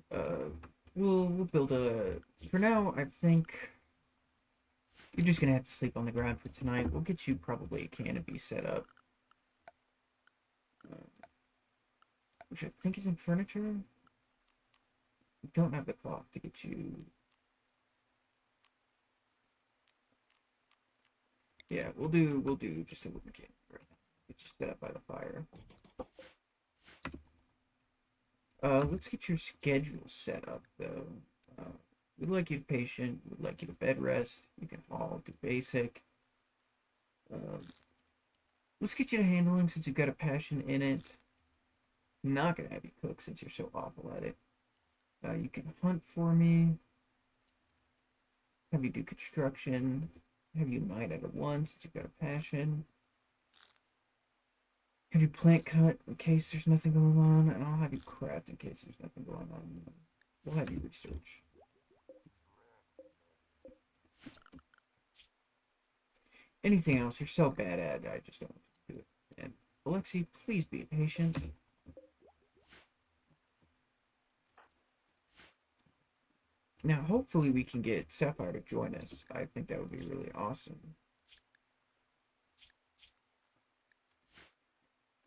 Uh, we'll build a. For now, I think you're just gonna have to sleep on the ground for tonight. We'll get you probably a canopy set up, which I think is in furniture. We don't have the cloth to get you. Yeah, we'll do just a wooden canopy right now. Get you set up by the fire. Let's get your schedule set up though. Uh, we'd like you to patient. We'd like you to bed rest. You can haul, do basic. Um, let's get you to handling since you've got a passion in it. Not gonna have you cook since you're so awful at it. You can hunt for me. Have you do construction. Have you mine at once since you've got a passion. Have you plant cut in case there's nothing going on, and I'll have you craft in case there's nothing going on. We'll have you research. Anything else you're so bad at, I just don't want to do it. And Alexi, please be patient. Now, hopefully we can get Sapphire to join us. I think that would be really awesome.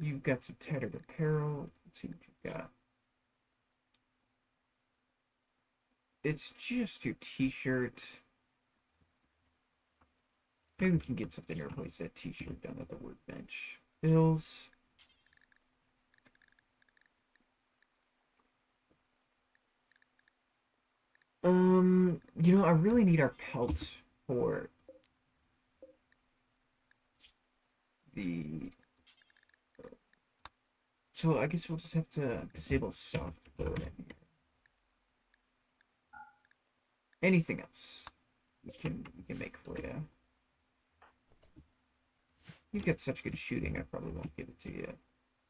You've got some tattered apparel. Let's see what you've got. It's just your t-shirt. Maybe we can get something to replace that t-shirt down at the workbench. Bills. I really need our pelts for the. So I guess we'll just have to disable soft load in here. Anything else we can make for you. You've got such good shooting, I probably won't give it to you.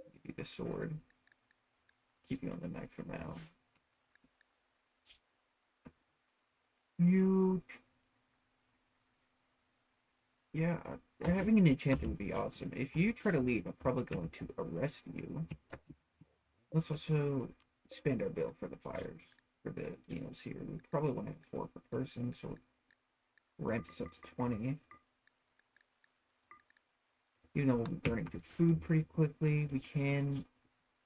I'll give you the sword. Keep you on the knife for now. You. Yeah, having an enchanter would be awesome. If you try to leave, I'm probably going to arrest you. Let's also spend our bill for the fires, for the meals here. We probably want to have 4 per person, so rent is up to 20. Even though we'll be burning through food pretty quickly, we can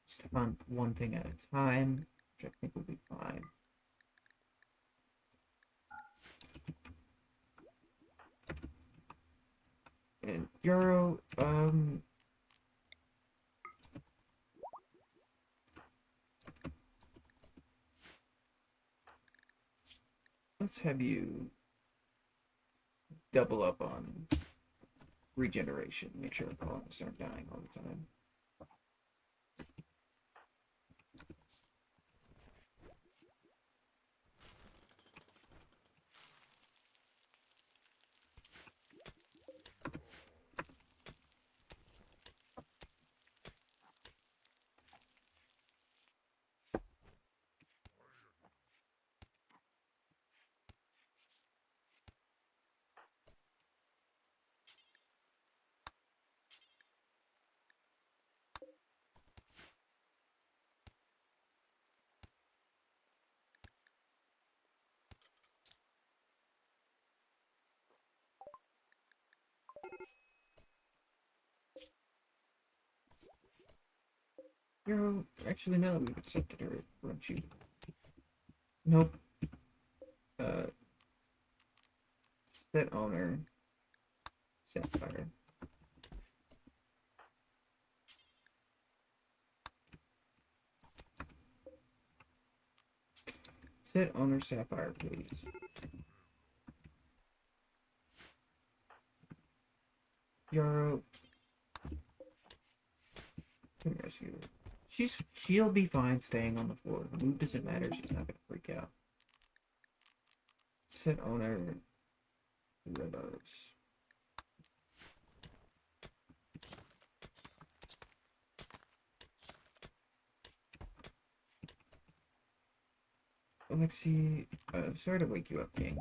step on one thing at a time, which I think will be fine. And Euro, let's have you double up on regeneration. Make sure the colonists aren't dying all the time. Euro, actually, no, we've accepted her. Won't you? Nope. Uh, set owner, Sapphire. Set owner Sapphire, please. Yarrow. Rescue her. She'll be fine staying on the floor. The move doesn't matter, she's not gonna freak out. Set owner Rebos. Alexi, sorry to wake you up, King.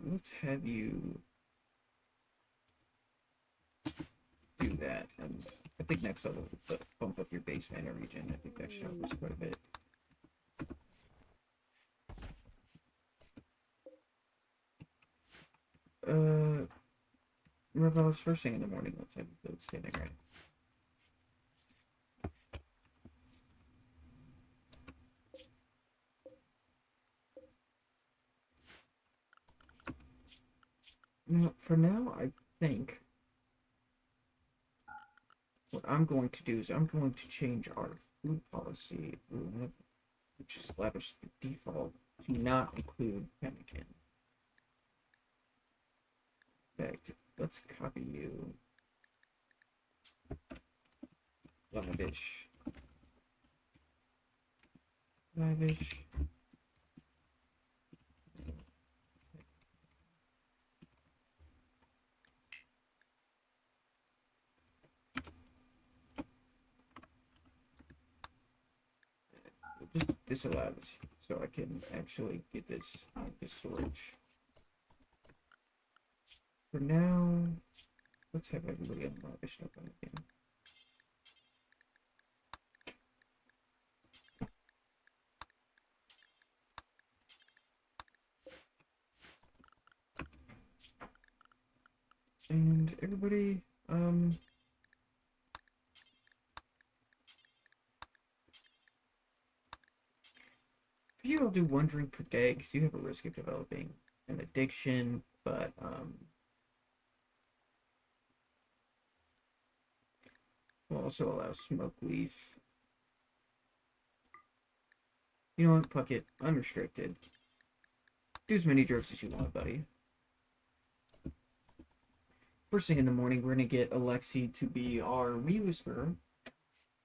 Let's have you do that, and I think next level we'll bump up your base mana regen. I think that should help us quite a bit. Rebels, first thing in the morning, let's have you build standing right. Now, for now, I think what I'm going to do is I'm going to change our food policy, which is established the default to not include pemmican. In fact, let's copy you. Lavish. Lavish. Just disallow this so I can actually get this into storage. For now, let's have everybody unlavished up on again. And everybody, if you all do one drink per day, because you have a risk of developing an addiction, but, we'll also allow smoke leaf. You know what, fuck it, unrestricted. Do as many drugs as you want, buddy. First thing in the morning, we're gonna get Alexi to be our Wee Whisperer.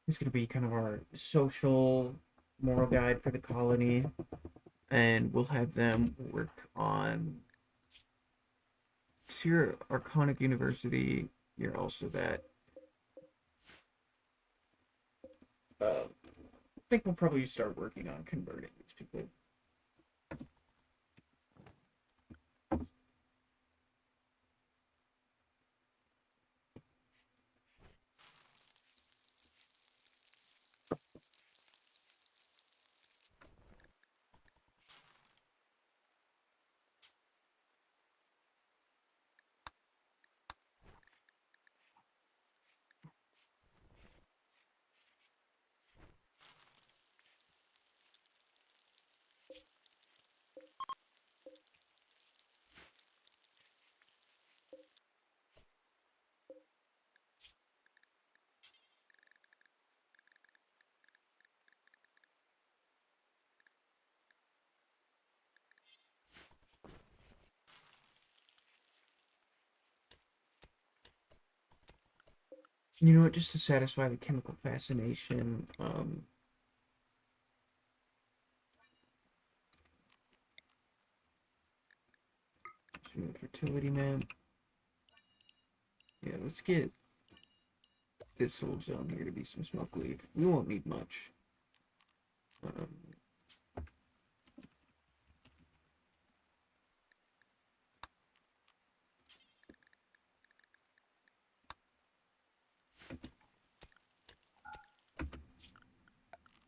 Who's gonna be kind of our social moral guide for the colony. And we'll have them work on. So you're Arconic University, you're also that. I think we'll probably start working on converting these people. You know what? Just to satisfy the chemical fascination, fertility map. Yeah, let's get this whole zone here to be some smoke leaf. We won't need much. Um,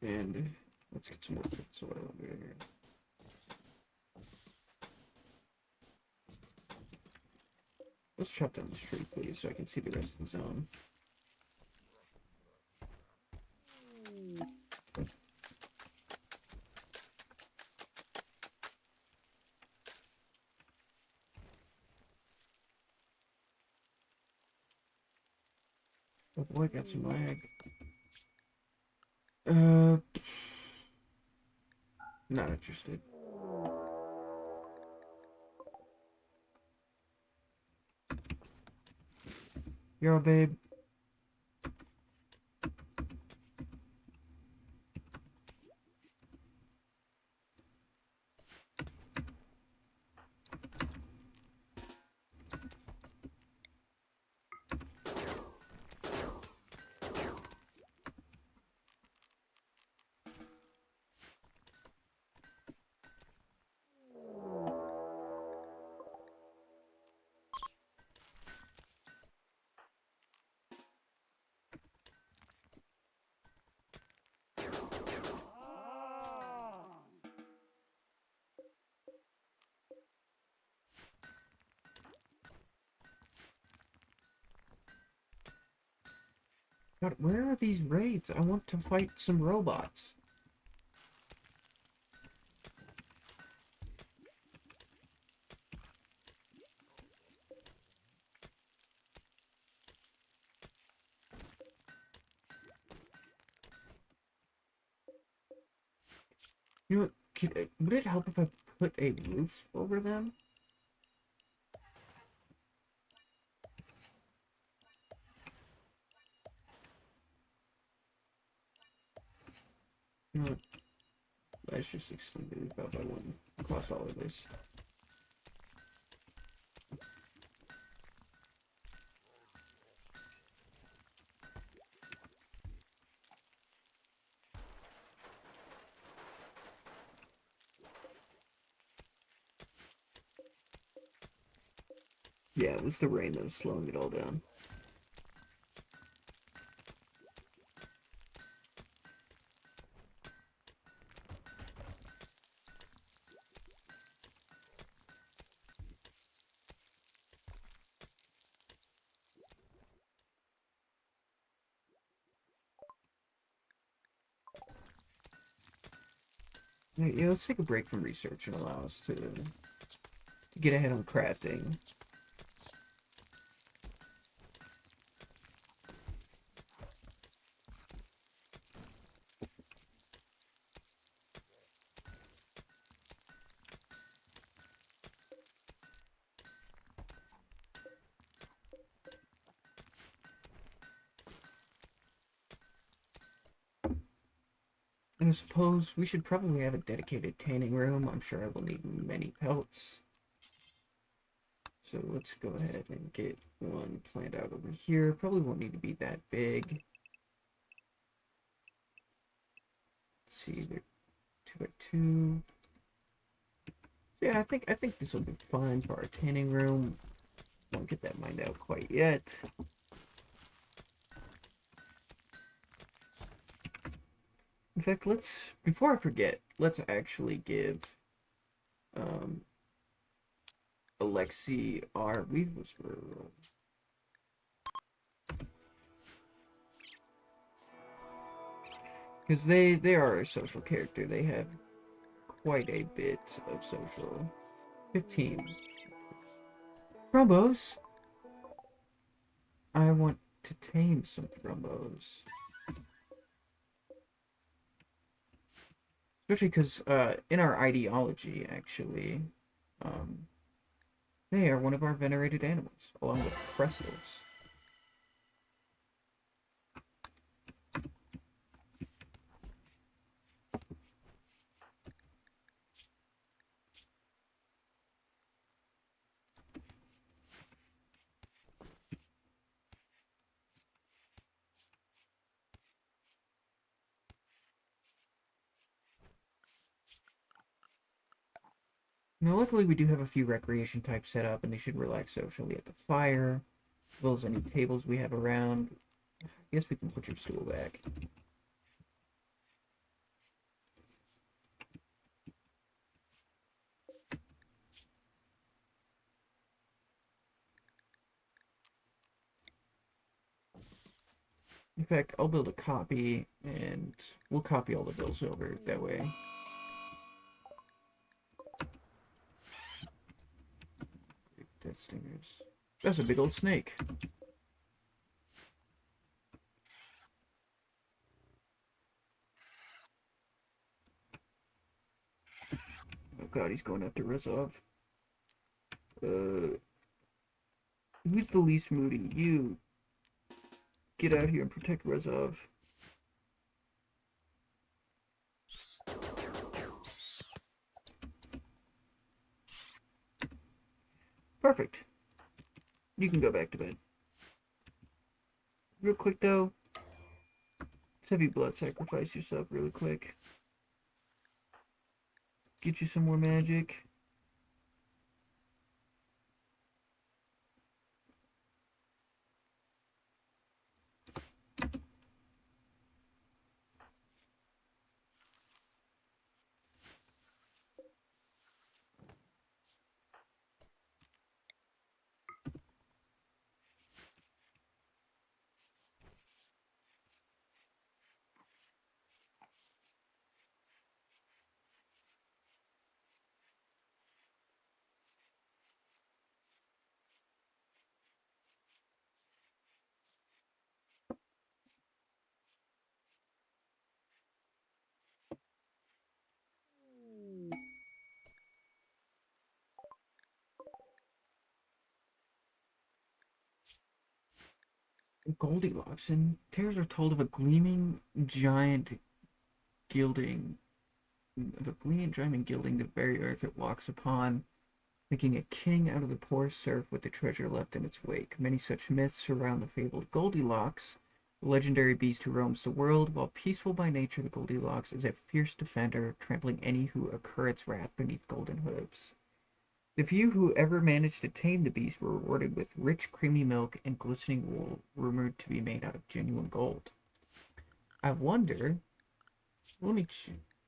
and let's get some more good soil over here. Let's chop down this tree, please, so I can see the rest of the zone. Oh boy, got some lag. Not interested. Yo, babe. God, where are these raids? I want to fight some robots. You know, would it help if I put a roof over them? You know, let's just extend the roof out by one across all of this. Yeah, it was the rain that was slowing it all down. Yeah, let's take a break from research and allow us to get ahead on crafting. And I suppose we should probably have a dedicated tanning room. I'm sure I will need many pelts. So let's go ahead and get one planned out over here. Probably won't need to be that big. Let's see, they're 2x2. Yeah, I think this will be fine for our tanning room. Won't get that mined out quite yet. In fact, before I forget, let's actually give um, Alexi our Weave Whisperer roll. Because they are a social character. They have quite a bit of social. 15. Thrombos! I want to tame some thrombos. Especially because in our ideology, actually, um, they are one of our venerated animals, along with crestals. Now, luckily, we do have a few recreation types set up, and they should relax socially at the fire, as well as any tables we have around. I guess we can put your stool back. In fact, I'll build a copy, and we'll copy all the bills over that way. Death stingers. That's a big old snake. Oh god, he's going after Rezov. Who's the least moody? You. Get out here and protect Rezov. Perfect. You can go back to bed. Real quick though, let's have you blood sacrifice yourself really quick. Get you some more magic. Goldilocks, and tales are told of a gleaming giant gilding the very earth it walks upon, making a king out of the poor serf with the treasure left in its wake. Many such myths surround the fabled Goldilocks, the legendary beast who roams the world. While peaceful by nature, the Goldilocks is a fierce defender, trampling any who incur its wrath beneath golden hooves. The few who ever managed to tame the beast were rewarded with rich, creamy milk and glistening wool, rumored to be made out of genuine gold. I wonder. Let me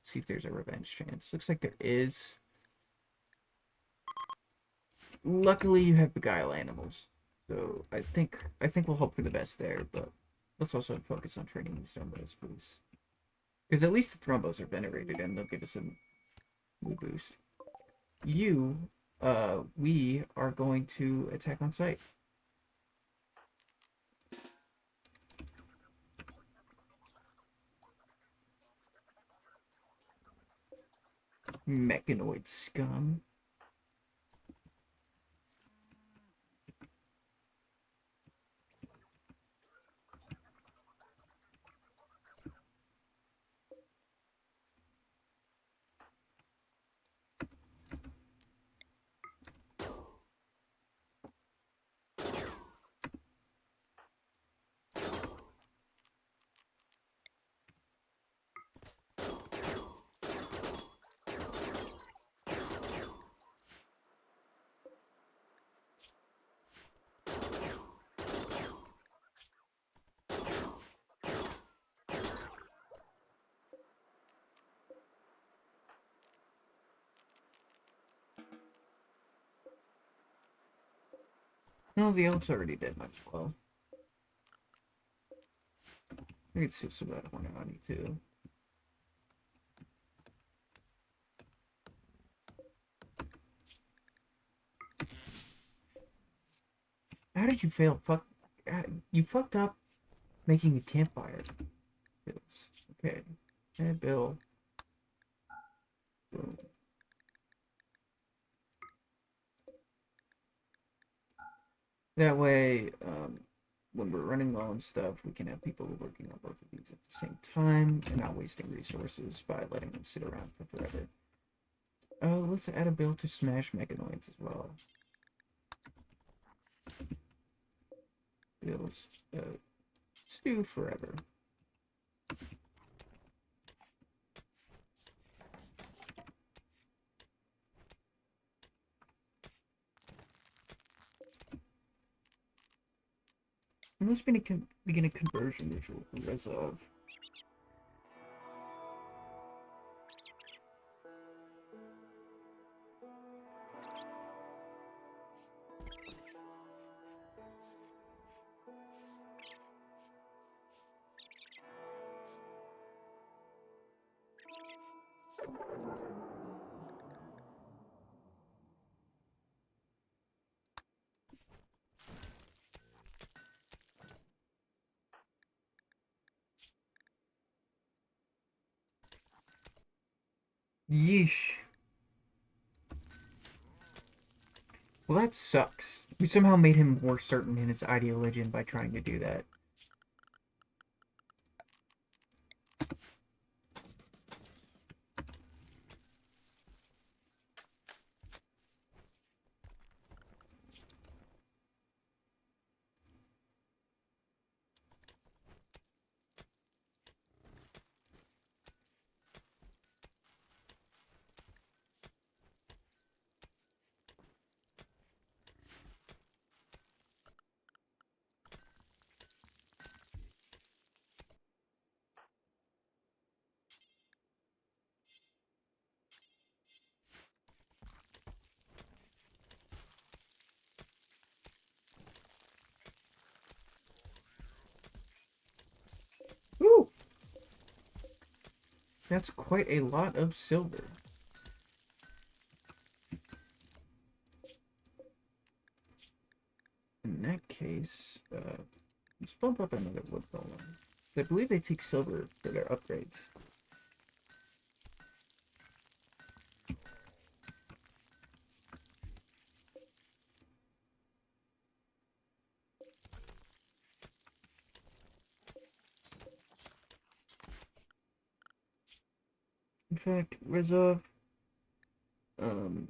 see if there's a revenge chance. Looks like there is. Luckily, you have beguile animals, so I think we'll hope for the best there. But let's also focus on training these Thrombos, please, because at least the Thrombos are venerated and they'll give us a mood boost. We are going to attack on sight. Mechanoid scum. No, the elves already did much well. I could see some of that Hornani too. How did you fail? You fucked up making a campfire. Okay. And Bill. Boom. That way, when we're running low on stuff, we can have people working on both of these at the same time and not wasting resources by letting them sit around for forever. Oh, let's add a bill to smash mechanoids as well. Bills, stew forever. let's begin a conversion ritual for Rezov. Yeesh. Well, that sucks. We somehow made him more certain in his ideology by trying to do that. Ooh! That's quite a lot of silver. In that case, let's bump up another wood golem. I believe they take silver for their upgrades. In fact, Rezov, um,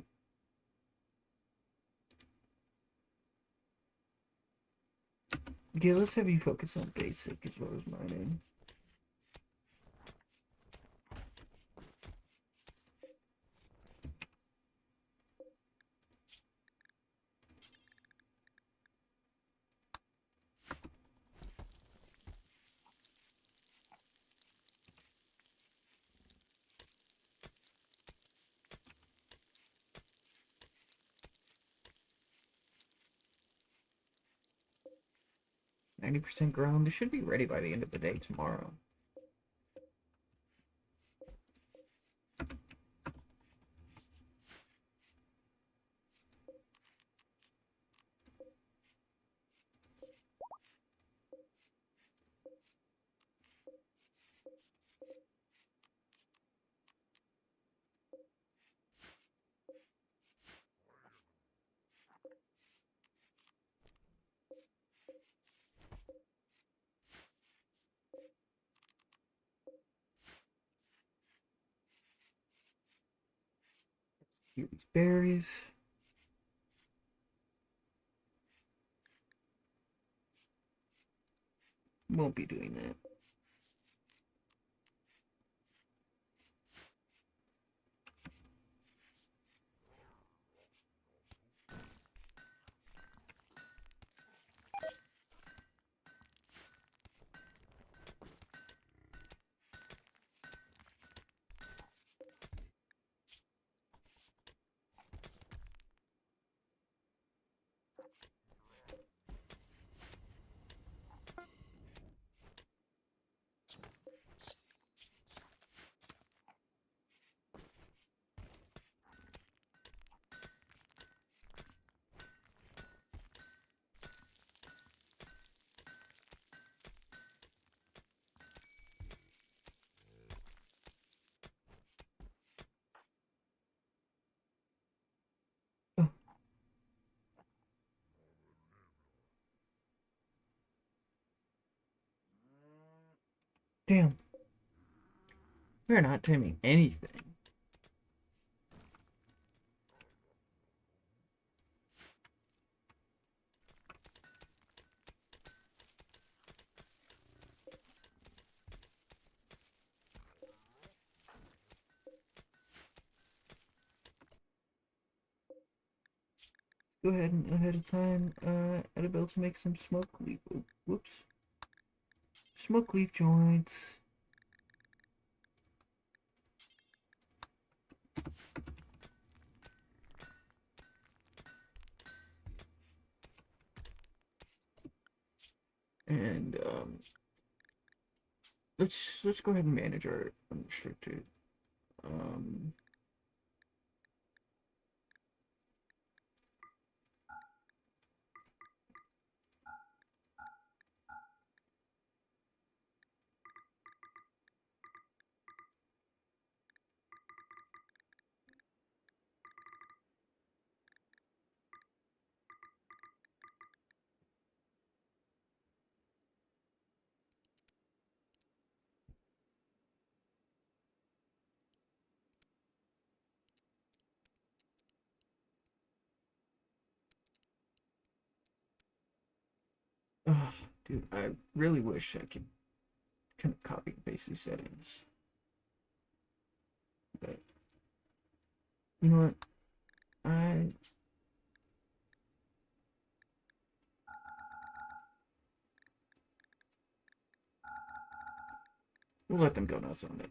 yeah, let's have you focus on basic as well as mining. %90 ground. This should be ready by the end of the day tomorrow. Here these berries. Won't be doing that. Oh, damn. We're not timing anything. go ahead and ahead of time, I'd be able to make some smoke leaf, whoops, smoke leaf joints. And, let's go ahead and manage our unrestricted, um, ugh, dude, I really wish I could kind of copy and paste these settings. But, you know what, I, we'll let them go nuts on it.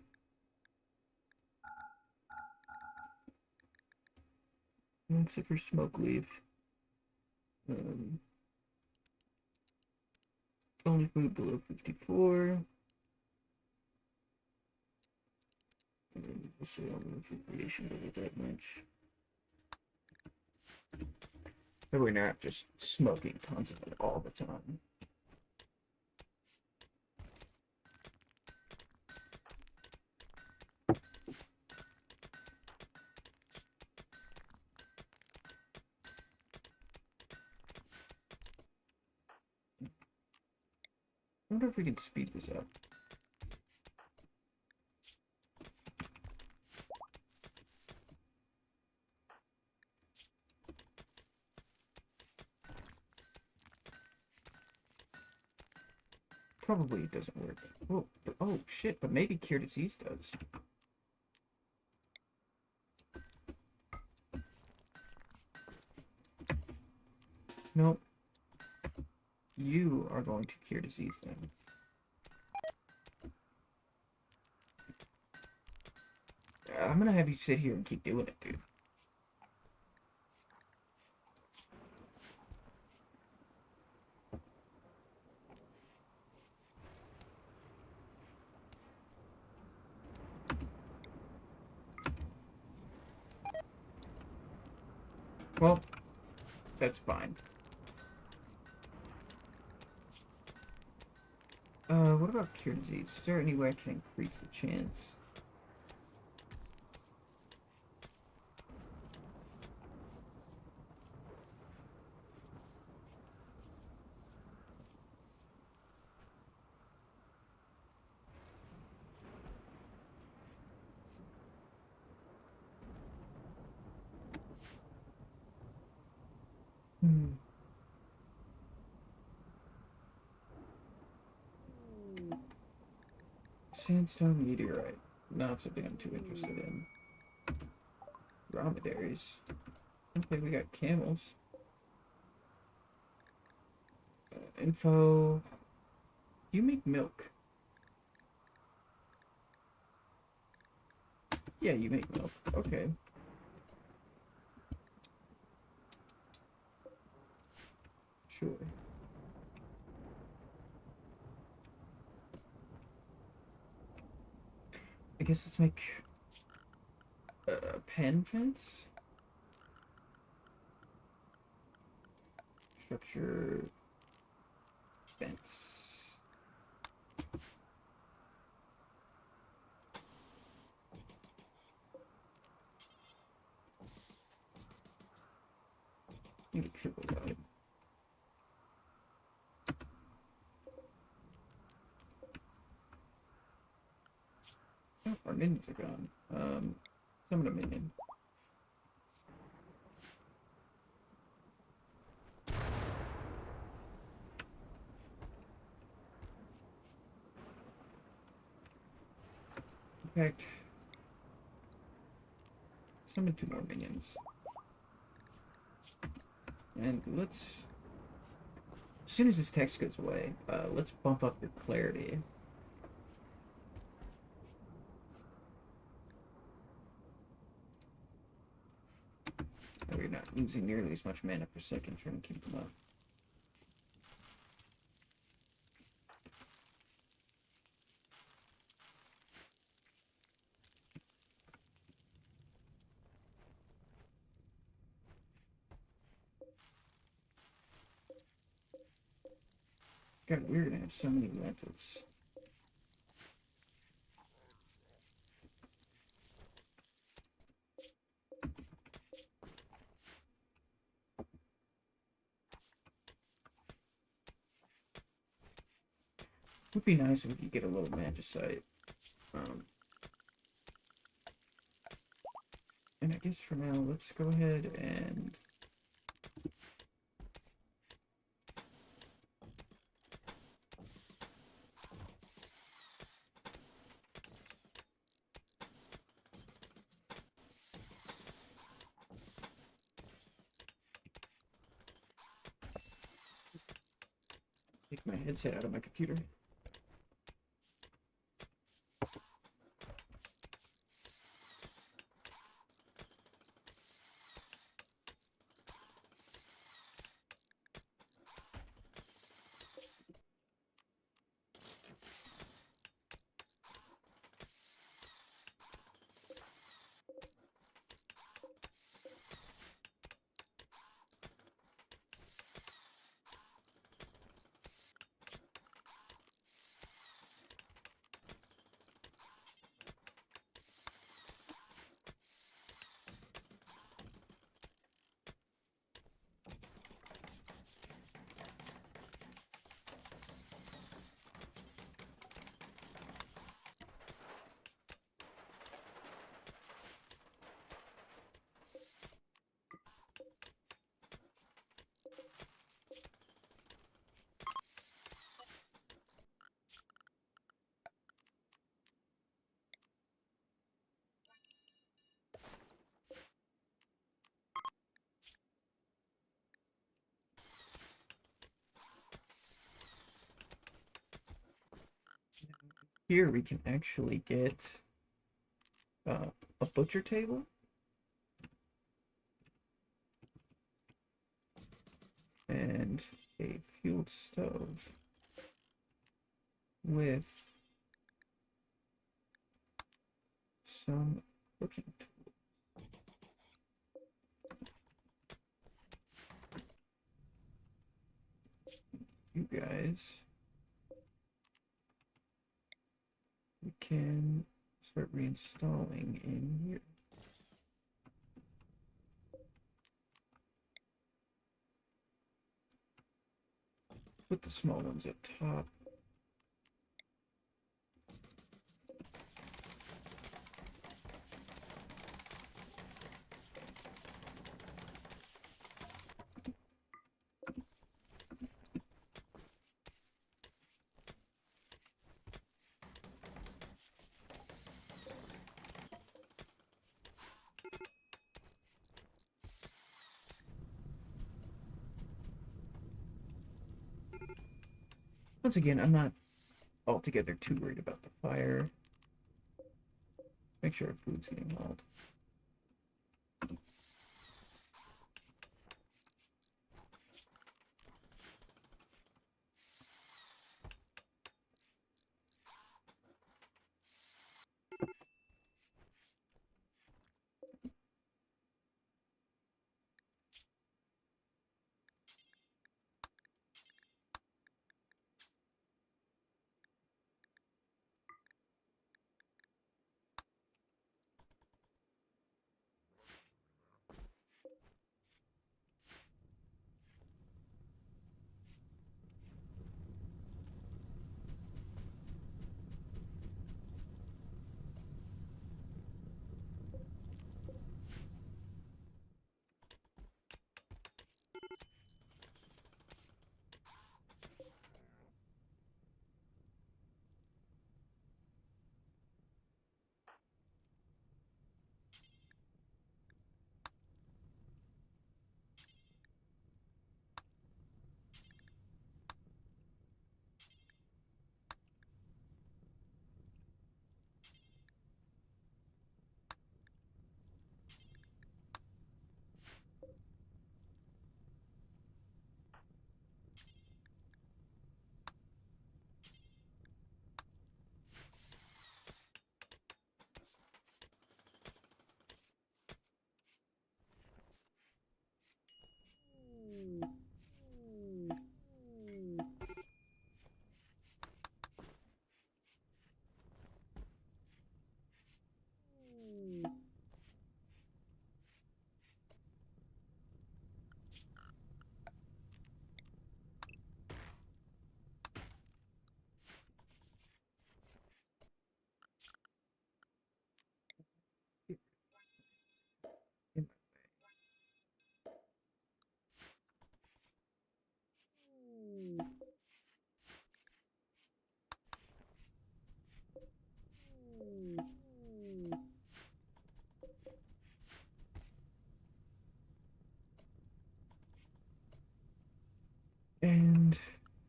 Except for smoke leaf. Um, only food below 54. And we'll say only for creation below that much. That way we're not just smoking tons of it all the time. I wonder if we can speed this up. Probably it doesn't work. Oh, but, oh shit, but maybe Cure Disease does. Nope. You are going to Cure Disease then. I'm gonna have you sit here and keep doing it, dude. Well, that's fine. What about Cure Disease? Is there any way I can increase the chance? Hmm. Sandstone meteorite. Not something I'm too interested in. Dromedaries. Okay, we got camels. Info. You make milk. Yeah, you make milk. Okay. Sure. I guess let's make a pen fence. Structure fence. Need a triple wide. Oh, our minions are gone. Summon a minion. In fact, summon two more minions. And let's, as soon as this text goes away, let's bump up your clarity. So we're not losing nearly as much mana per second trying to keep them up. God, we're gonna have so many methods. It would be nice if we could get a little magicite. And I guess for now, let's go ahead and take my headset out of my computer. Here we can actually get a butcher table and a fueled stove with some cooking tools. You guys, we can start reinstalling in here. Put the small ones up top. Once again, I'm not altogether too worried about the fire. Make sure our food's getting hot.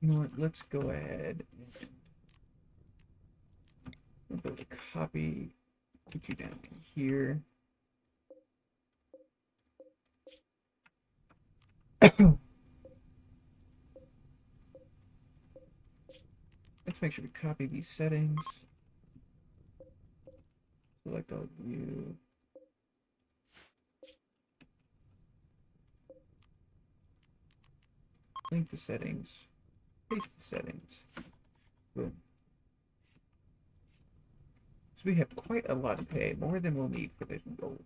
You know what? Let's go ahead and build a copy. Get you down to here. Let's make sure we copy these settings. Select all view. Link the settings. Paste the settings. Boom. So we have quite a lot to pay, more than we'll need for this gold.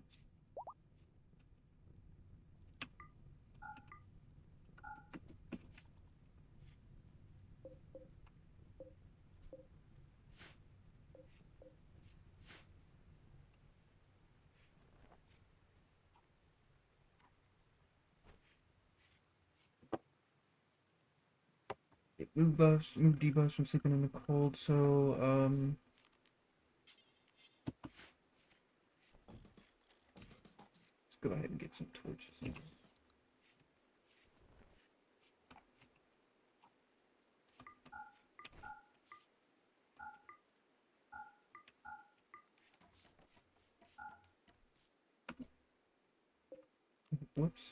Move buffs, move debuffs from sleeping in the cold, so, let's go ahead and get some torches. Whoops.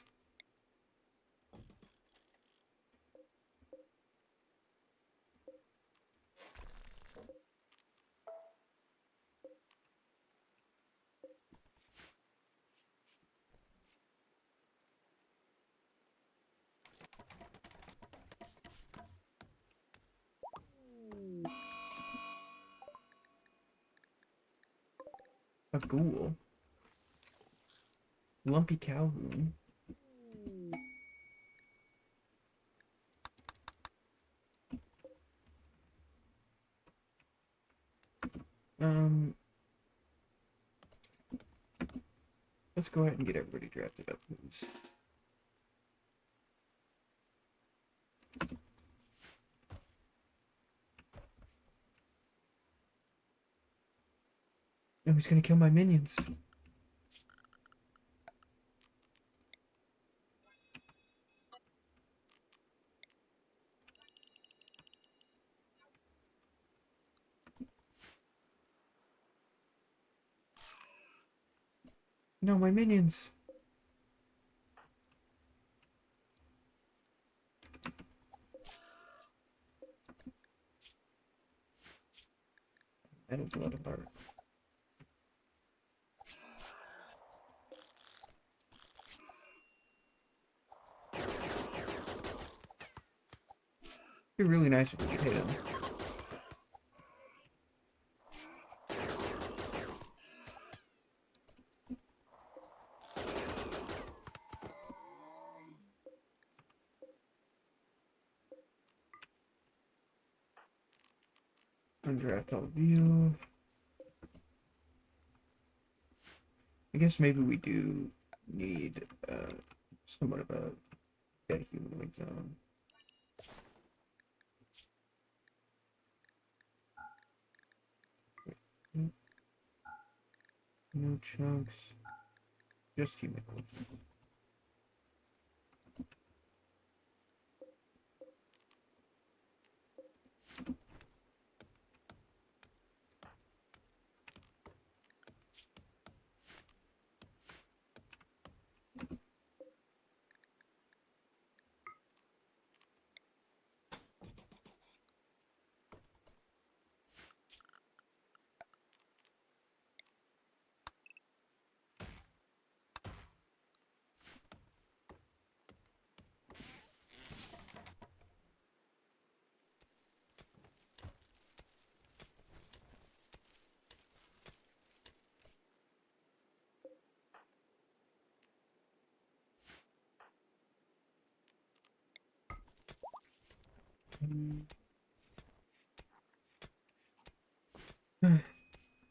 A ghoul. Lumpy Calhoun. Let's go ahead and get everybody drafted up, please. No, he's gonna kill my minions. No, my minions. Metal blood of heart. It'd be really nice if we could hit him. Undraft all of you. I guess maybe we do need somewhat of a dead human zone. No chunks. Just human corpses.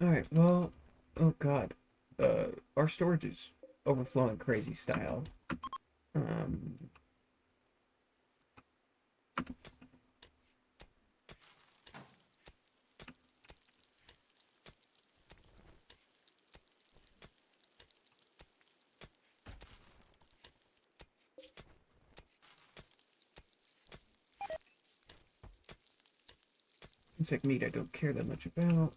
Alright, well, oh god. Our storage is overflowing crazy style. Um, Insect meat I don't care that much about.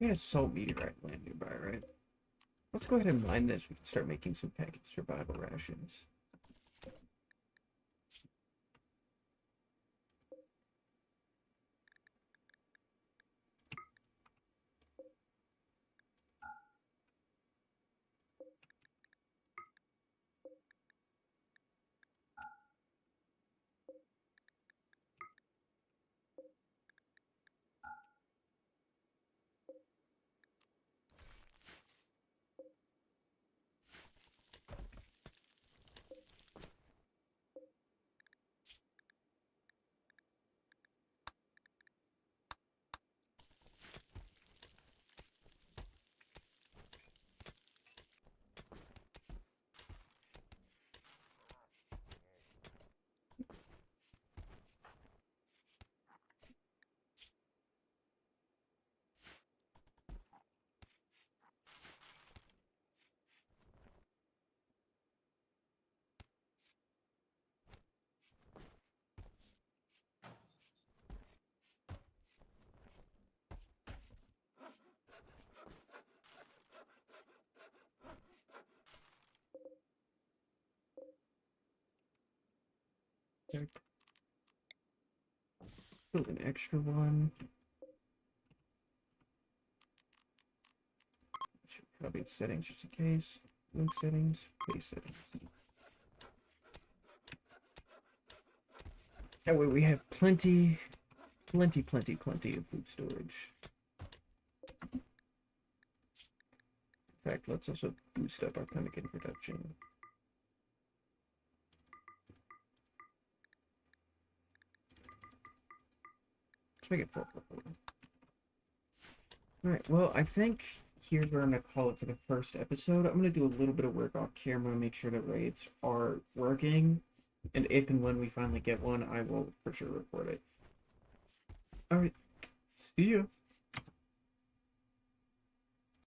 We had a salt meteorite land nearby, right? Let's go ahead and mine this. We can start making some packaged survival rations. Okay. Build an extra one. Should copy the settings just in case. Link settings, base settings. That way we have plenty of food storage. In fact, let's also boost up our pemmican production. Let's make it 4. Alright, well, I think here we're going to call it for the first episode. I'm going to do a little bit of work off camera, make sure that raids are working. And if and when we finally get one, I will for sure report it. Alright, see you.